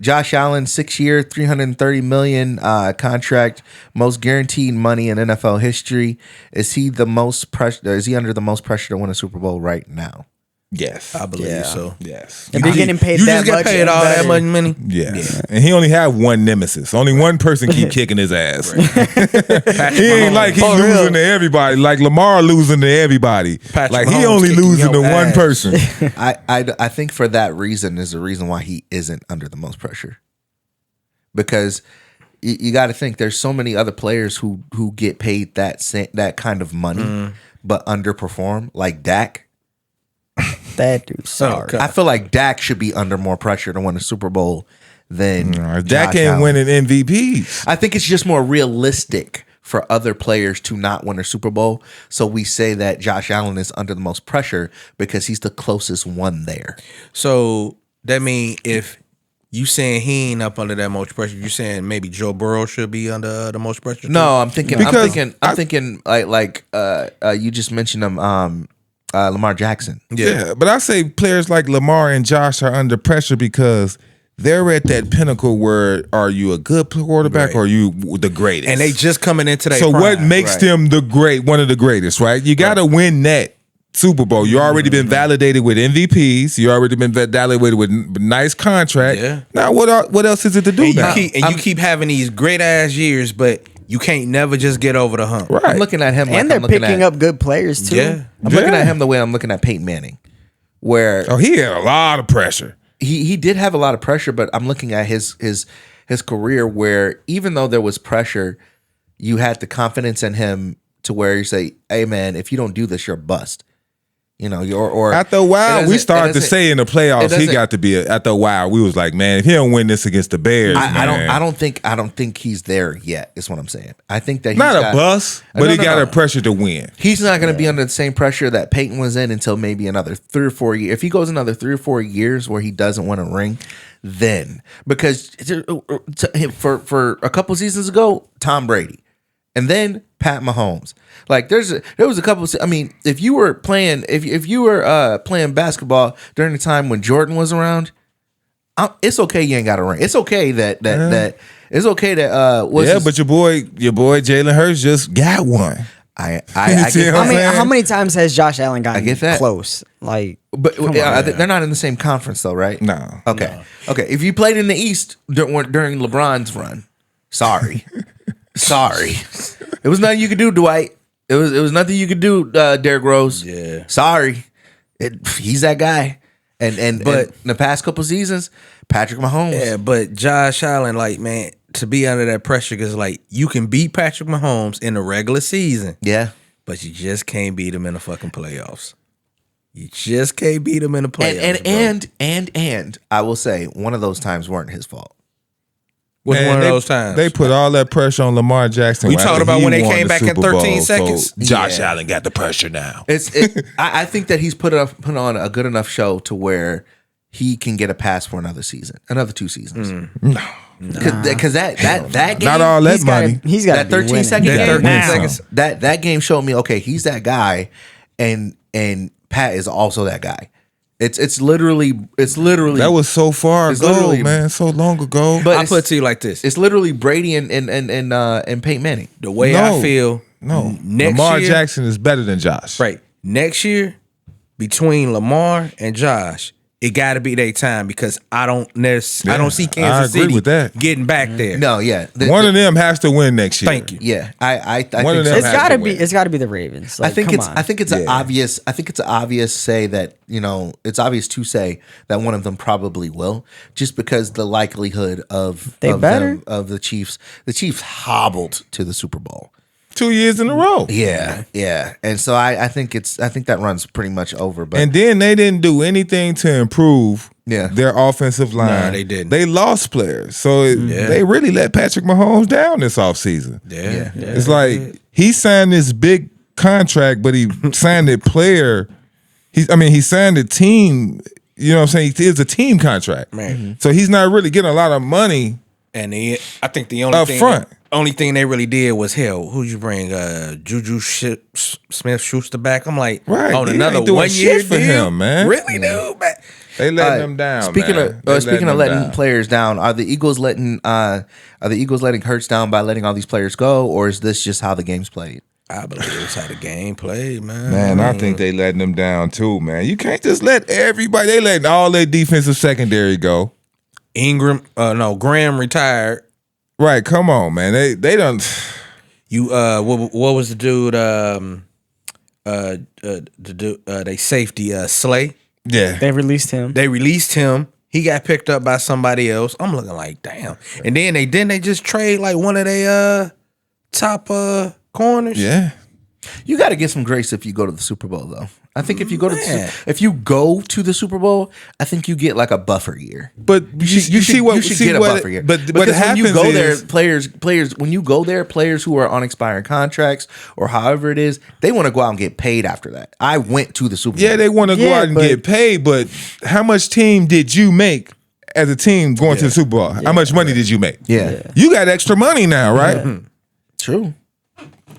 Josh Allen, 6-year, $330 million contract, most guaranteed money in NFL history. Is he the most pressure? Is he under the most pressure to win a Super Bowl right now? Yes. I believe Yeah. so. Yes. if you're getting paid You that just get much, paid it's all that better. much money. Yes. And he only had one nemesis. Only one person keep kicking his ass. he ain't like he losing to everybody. Like Lamar losing to everybody. Patrick like he Mahomes only kicking losing to your one ass. person. I think for that reason is the reason why he isn't under the most pressure. Because you got to think there's so many other players who get paid that kind of money but underperform, like Dak. That dude, sorry. Okay. I feel like Dak should be under more pressure to win a Super Bowl than Dak Josh ain't Allen. winning MVPs. I think it's just more realistic for other players to not win a Super Bowl. So we say that Josh Allen is under the most pressure because he's the closest one there. So that mean if you saying he ain't up under that much pressure, you saying maybe Joe Burrow should be under the most pressure? No, I'm thinking. Because I'm thinking like you just mentioned him, Lamar Jackson. Yeah, but I say players like Lamar and Josh are under pressure because they're at that pinnacle where are you a good quarterback Right. or are you the greatest? And they just coming into that. so what makes them one of the greatest, right? You got to win that Super Bowl. You already been validated with MVPs. You already been validated with nice contract. Yeah. Now what else is it to do And now? you keep having these great ass years, but you can't never just get over the hump. Right. I'm looking at him, like And they're I'm looking picking at, up good players too. Yeah. I'm looking at him the way I'm looking at Peyton Manning, where Oh, he had a lot of pressure. he did have a lot of pressure, but I'm looking at his career where even though there was pressure, you had the confidence in him to where you say, "Hey, man, if you don't do this, you're a bust." You know, or After a while, we started to doesn't- say in the it playoffs, he doesn't- got to be. After a while, we was like, man, if he don't win this against the Bears, I man, don't think he's there yet. Is what I'm saying. I think that he's not got, a bust, but No, he no, got no. a pressure to win. He's not going to be under the same pressure that Peyton was in until maybe another 3 or 4 years. If he goes another 3 or 4 years where he doesn't win a ring, then because for a couple seasons ago, Tom Brady, and then Pat Mahomes. Like there was a couple. I mean, if you were playing playing basketball during the time when Jordan was around, it's okay you ain't got a ring. It's okay that It's okay that but your boy Jalen Hurts just got one. I See get what I'm that. saying? How many times has Josh Allen gotten get that. close? Like, But they're not in the same conference though, right? No. Okay. Okay. If you played in the East during LeBron's run, sorry. Sorry. It was nothing you could do, Dwight. It was nothing you could do, Derrick Rose. Yeah. Sorry. He's that guy. But in the past couple seasons, Patrick Mahomes. Yeah, but Josh Allen, like, man, to be under that pressure, because, like, you can beat Patrick Mahomes in the regular season. Yeah. But you just can't beat him in the fucking playoffs. You just can't beat him in the playoffs. And I will say, one of those times weren't his fault. What's Man, one of those times? They put all that pressure on Lamar Jackson. We after talked about he when they won came the back in Super 13 Bowl, seconds. So Josh Allen got the pressure now. I think that he's put on a good enough show to where he can get a pass for another season, another 2 seasons. No. Because that game, Not all that money. He's got that 13 second That game, 13 seconds. that game showed me, okay, he's that guy, and Pat is also that guy. It's literally That was so far It's ago, literally- man. So long ago. But I'll put it to you like this. it's literally Brady and Peyton Manning. The way No. I feel, no. next Lamar year, Jackson is better than Josh. right, next year, between Lamar and Josh, it got to be their time because I don't see I Kansas agree City with that. getting back there. No, yeah, One of them has to win next year. Thank you. yeah. I think One of so. them It's has gotta to be. win. It's gotta be the Ravens. Like, I think come it's on. I think it's an obvious say that, it's obvious to say that one of them probably will, just because the likelihood of the Chiefs hobbled to the Super Bowl. 2 years in a row. Yeah. And so I think that runs pretty much over. But And then they didn't do anything to improve their offensive line. Nah, they didn't. They lost players. So they really let Patrick Mahomes down this offseason. Yeah. It's like he signed this big contract, but he signed a player. He signed a team. You know what I'm saying? It's a team contract. Man. So he's not really getting a lot of money. And I think the only Up thing front. only thing they really did was who'd you bring? Juju Smith-Schuster back. I'm like, Right. on They another ain't doing 1 year shit for deal? him, man. Really, dude? Man. They letting him down. Speaking man. They of them letting down. players down, are the Eagles letting Hurts down by letting all these players go, or is this just how the game's played? I believe it's how the game played, man. Man, I think they letting them down too, man. You can't just let everybody. They letting all their defensive secondary go. Graham retired. Right, come on, man. They done. You what was the dude? They safety Slay. Yeah, They released him. They released him. He got picked up by somebody else. I'm looking like, damn. And then they just trade like one of their top corners. yeah. You got to get some grace if you go to the Super Bowl, though. I think if you go to Man. the Super Bowl, I think you get like a buffer year. But you should get a buffer year. But because what happens when you go there, is, players who are on expiring contracts or however it is, they want to go out and get paid after that. I went to the Super Bowl. yeah, they want to go Yeah, out and but- get paid. But how much team did you make as a team going to the Super Bowl? How much money did you make? Yeah. You got extra money now, right? True.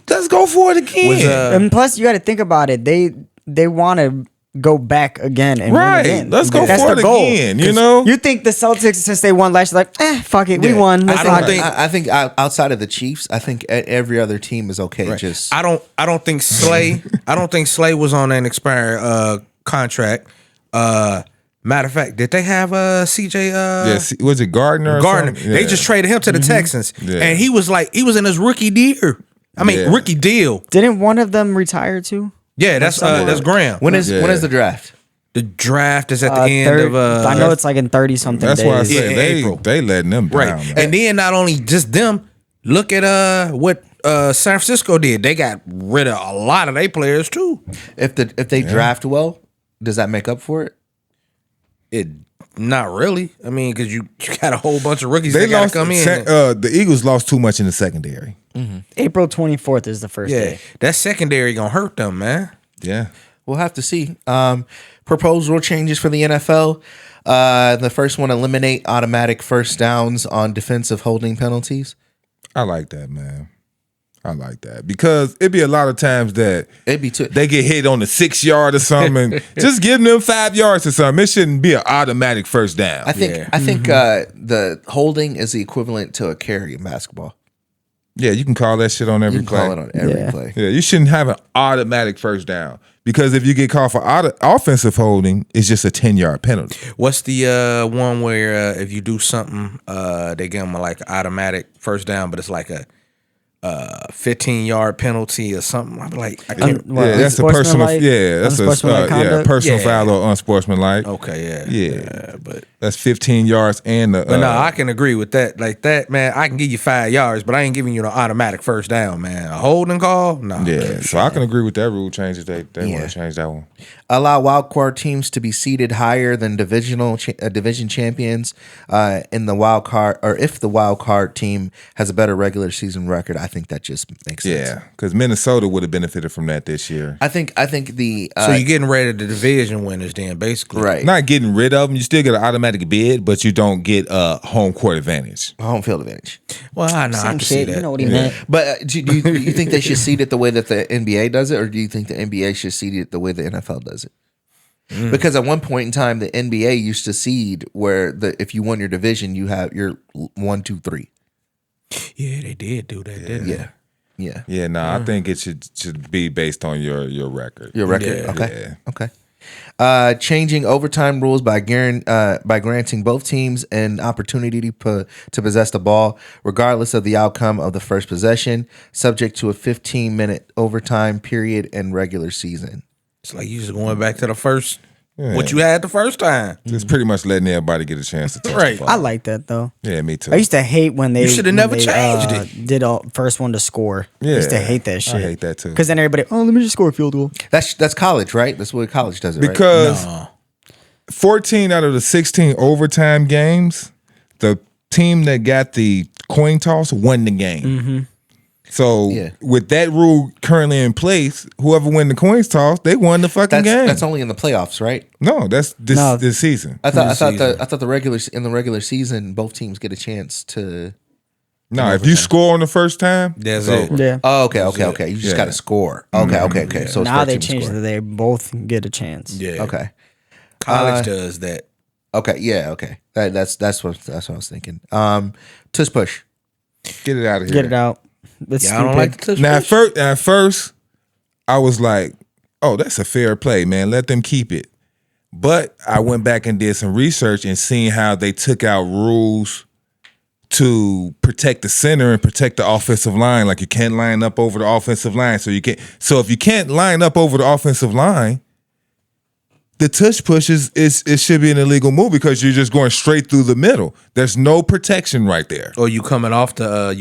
Let's go for it again. And plus, you got to think about it. They want to go back again and Right. win again. Let's go That's for the it goal. again, you know? You think the Celtics, since they won last year, like, fuck it, we won. Let's I don't not- think- I think outside of the Chiefs, I think every other team is okay. Just I don't think Slay. I don't think Slay was on an expired contract. Matter of fact, did they have CJ? Was it Gardner? Or Gardner. something? They Yeah. just traded him to the Texans, Yeah. and he was in his rookie deal. Yeah. Rookie deal. Didn't one of them retire too? Yeah, that's Graham. when is Yeah. the draft? The draft is at the end of. I know it's like in 30 something That's days. why I say Yeah, April. they letting them down. right, Man. and then not only just them. Look at what San Francisco did. They got rid of a lot of their players too. If they draft well, does that make up for it? It not really. I mean, because you got a whole bunch of rookies They that got lost. to come in. The Eagles lost too much in the secondary. April 24th is the first Yeah, day. that secondary gonna hurt them, man. Yeah. We'll have to see. Proposed rule changes for the NFL. The first one, eliminate automatic first downs on defensive holding penalties. I like that, man. I like that because it'd be a lot of times that It'd be too. they get hit on the 6 yard or something. Just give them 5 yards or something. It shouldn't be an automatic first down. I think. Yeah. I think the holding is the equivalent to a carry in basketball. Yeah, you can call that shit on every You can play. call it on every Yeah. play. Yeah, you shouldn't have an automatic first down because if you get called for offensive holding, it's just a 10-yard penalty. What's the one where if you do something, they give them like automatic first down, but it's like a 15-yard penalty or something? I'm like, I can't. Yeah, that's a personal. Yeah, that's a personal Yeah. foul or unsportsmanlike. Okay, yeah, Yeah. but. That's 15 yards and the. But no, I can agree with that. Like that, man. I can give you 5 yards, but I ain't giving you the automatic first down, man. A holding call, no. Yeah, so I can agree with that rule change if they Yeah. want to change that one. Allow wild card teams to be seeded higher than division champions in the wild card, or if the wild card team has a better regular season record. I think that just makes sense. Yeah, because Minnesota would have benefited from that this year. I think the So you're getting rid of the division winners, then basically, right Not getting rid of them, you still get an automatic bid, but you don't get a home court advantage. home field advantage. Well, I know I Same can see shit. that. You know what he meant. But do you think they should seed it the way that the NBA does it, or do you think the NBA should seed it the way the NFL does it? Because at one point in time, the NBA used to seed where if you won your division, you have your 1, 2, 3. Yeah, they did do that, didn't they? Yeah. Yeah, no, I think it should be based on your record. Your record. Yeah. Okay. Okay. Changing overtime rules by granting both teams an opportunity to possess the ball, regardless of the outcome of the first possession, subject to a 15-minute overtime period and regular season. It's like you just going back to the first, what you had the first time. It's pretty much letting everybody get a chance to touch Right. the ball. I like that though. Yeah, me too. I used to hate when they shoulda when never they, changed it. Did a first one to score. I used to Yeah, hate that shit. I hate that too. Because then everybody, let me just score a field goal. That's college, right? That's what college does it, right? Because No. 14 out of the 16 overtime games, the team that got the coin toss won the game. So Yeah. with that rule currently in place, whoever win the coin toss, they won the fucking game. That's only in the playoffs, right? No, that's this No. this season. I thought season. the regular season both teams get a chance to. No, if you score on the first time, That's it's it. over. Yeah. Oh, okay. You just Yeah. got to score. Okay. So it's Now first they team to changed score. it. They both get a chance. Yeah. Okay. College does that. Okay. Yeah. Okay. That's what I was thinking. Tush push. Get it out of here. Get it out. That's Yeah, I don't like the touch Now push. at first, I was like, "Oh, that's a fair play, man. Let them keep it." But I went back and did some research and seen how they took out rules to protect the center and protect the offensive line. Like you can't line up over the offensive line, so you can't. So if you can't line up over the offensive line, the touch push it should be an illegal move because you're just going straight through the middle. There's no protection right there. Or you coming off the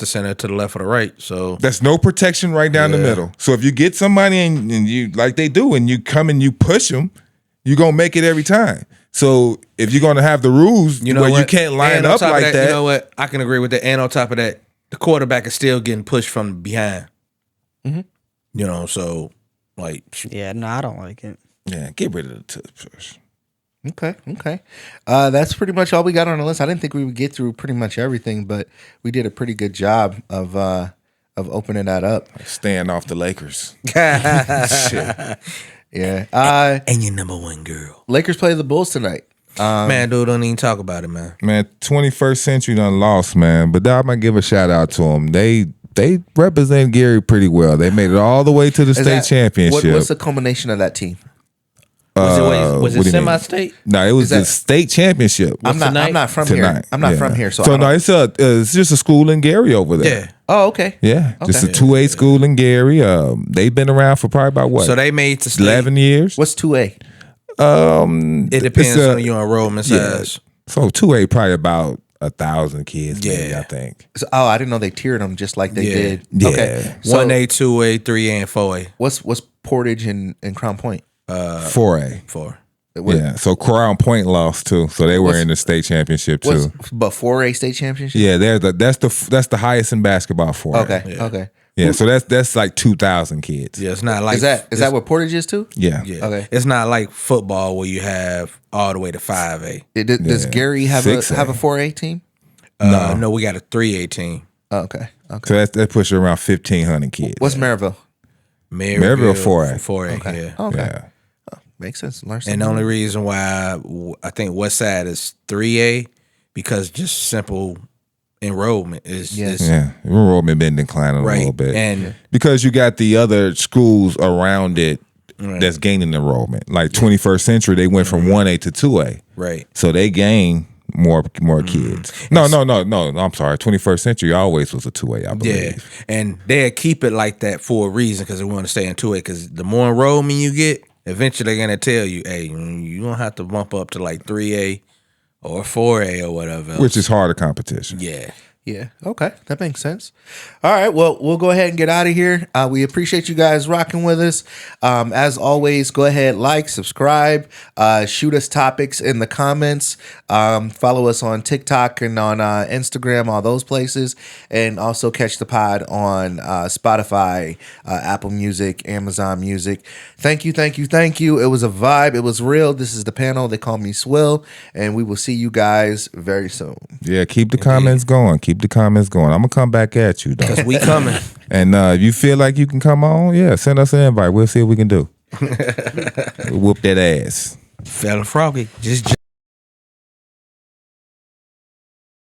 center to the left or the right. So There's no protection right down the middle. So if you get somebody and you like they do, and you come and you push them, you're gonna make it every time. So if you're gonna have the rules you know where what? you can't line And on up top of like that, You know what? I can agree with that. And on top of that, the quarterback is still getting pushed from behind. You know, so like Yeah, no, I don't like it. yeah, get rid of the touch push. Okay. That's pretty much all we got on the list. I didn't think we would get through pretty much everything, but we did a pretty good job of opening that up. Staying off the Lakers. Yeah. and your number one girl. Lakers play the Bulls tonight. Man, dude, don't even talk about it, man. Man, 21st Century done lost, man. But I might give a shout out to them. They represent Gary pretty well. They made it all the way to the state championship. What's the culmination of that team? Was what it do you mean? semi-state? No, it was Is that- the state championship. I'm not from tonight. here. I'm not Yeah. from here, so I no, don't- it's just a school in Gary over there. Yeah. Oh, okay. Yeah, just a Okay. 2A school in Gary. They've been around for probably about what? So they made to state. 11 years. What's 2A? It depends It's, on your enrollment size. So 2A probably about 1,000 kids. Maybe, Yeah. I think. Oh, I didn't know they tiered them just like they Yeah. did. Yeah. Okay. So 1A, 2A, 3A, and 4A. what's Portage and Crown Point? 4A. 4. What- Yeah. So Crown Point lost too. So they were What's- in the state championship What's too. but 4A state championship? Yeah, that's the highest in basketball 4A. Okay. Okay. Yeah. So that's like 2,000 kids. Yeah, it's not like Is that what Portage is too? Yeah. Yeah. Okay. It's not like football where you have all the way to 5A. Does Yeah. Gary have 6A. a 4A team? No, we got a 3A team. Okay. So that puts you around 1,500 kids. What's Maryville? Maryville 4A. 4A, yeah. Okay. Yeah. Makes sense. Learn something. And the only reason why I think West Side is 3A because just simple enrollment is Yeah, enrollment been declining a right. little bit, And because you got the other schools around it that's gaining enrollment. Like 21st Century, they went from 1A to 2A, right. so they gain more kids. No. I'm sorry. 21st Century always was a 2A, I believe. Yeah, and they'll keep it like that for a reason because they want to stay in 2A. Because the more enrollment you get, eventually they're gonna tell you, "Hey, you don't have to bump up to like 3A or 4A or whatever." Else. Which is harder competition. Yeah. Yeah. Okay. That makes sense. All right. Well, we'll go ahead and get out of here. We appreciate you guys rocking with us. As always, go ahead, like, subscribe, shoot us topics in the comments. Follow us on TikTok and on Instagram, all those places. And also catch the pod on Spotify, Apple Music, Amazon Music. Thank you. It was a vibe. It was real. This is the panel. They call me Swill. And we will see you guys very soon. Yeah, keep the comments going. Keep the comments going. I'm gonna come back at you though. Because we coming. And if you feel like you can come on, yeah, send us an invite. We'll see what we can do. We'll whoop that ass. Fella Froggy. Just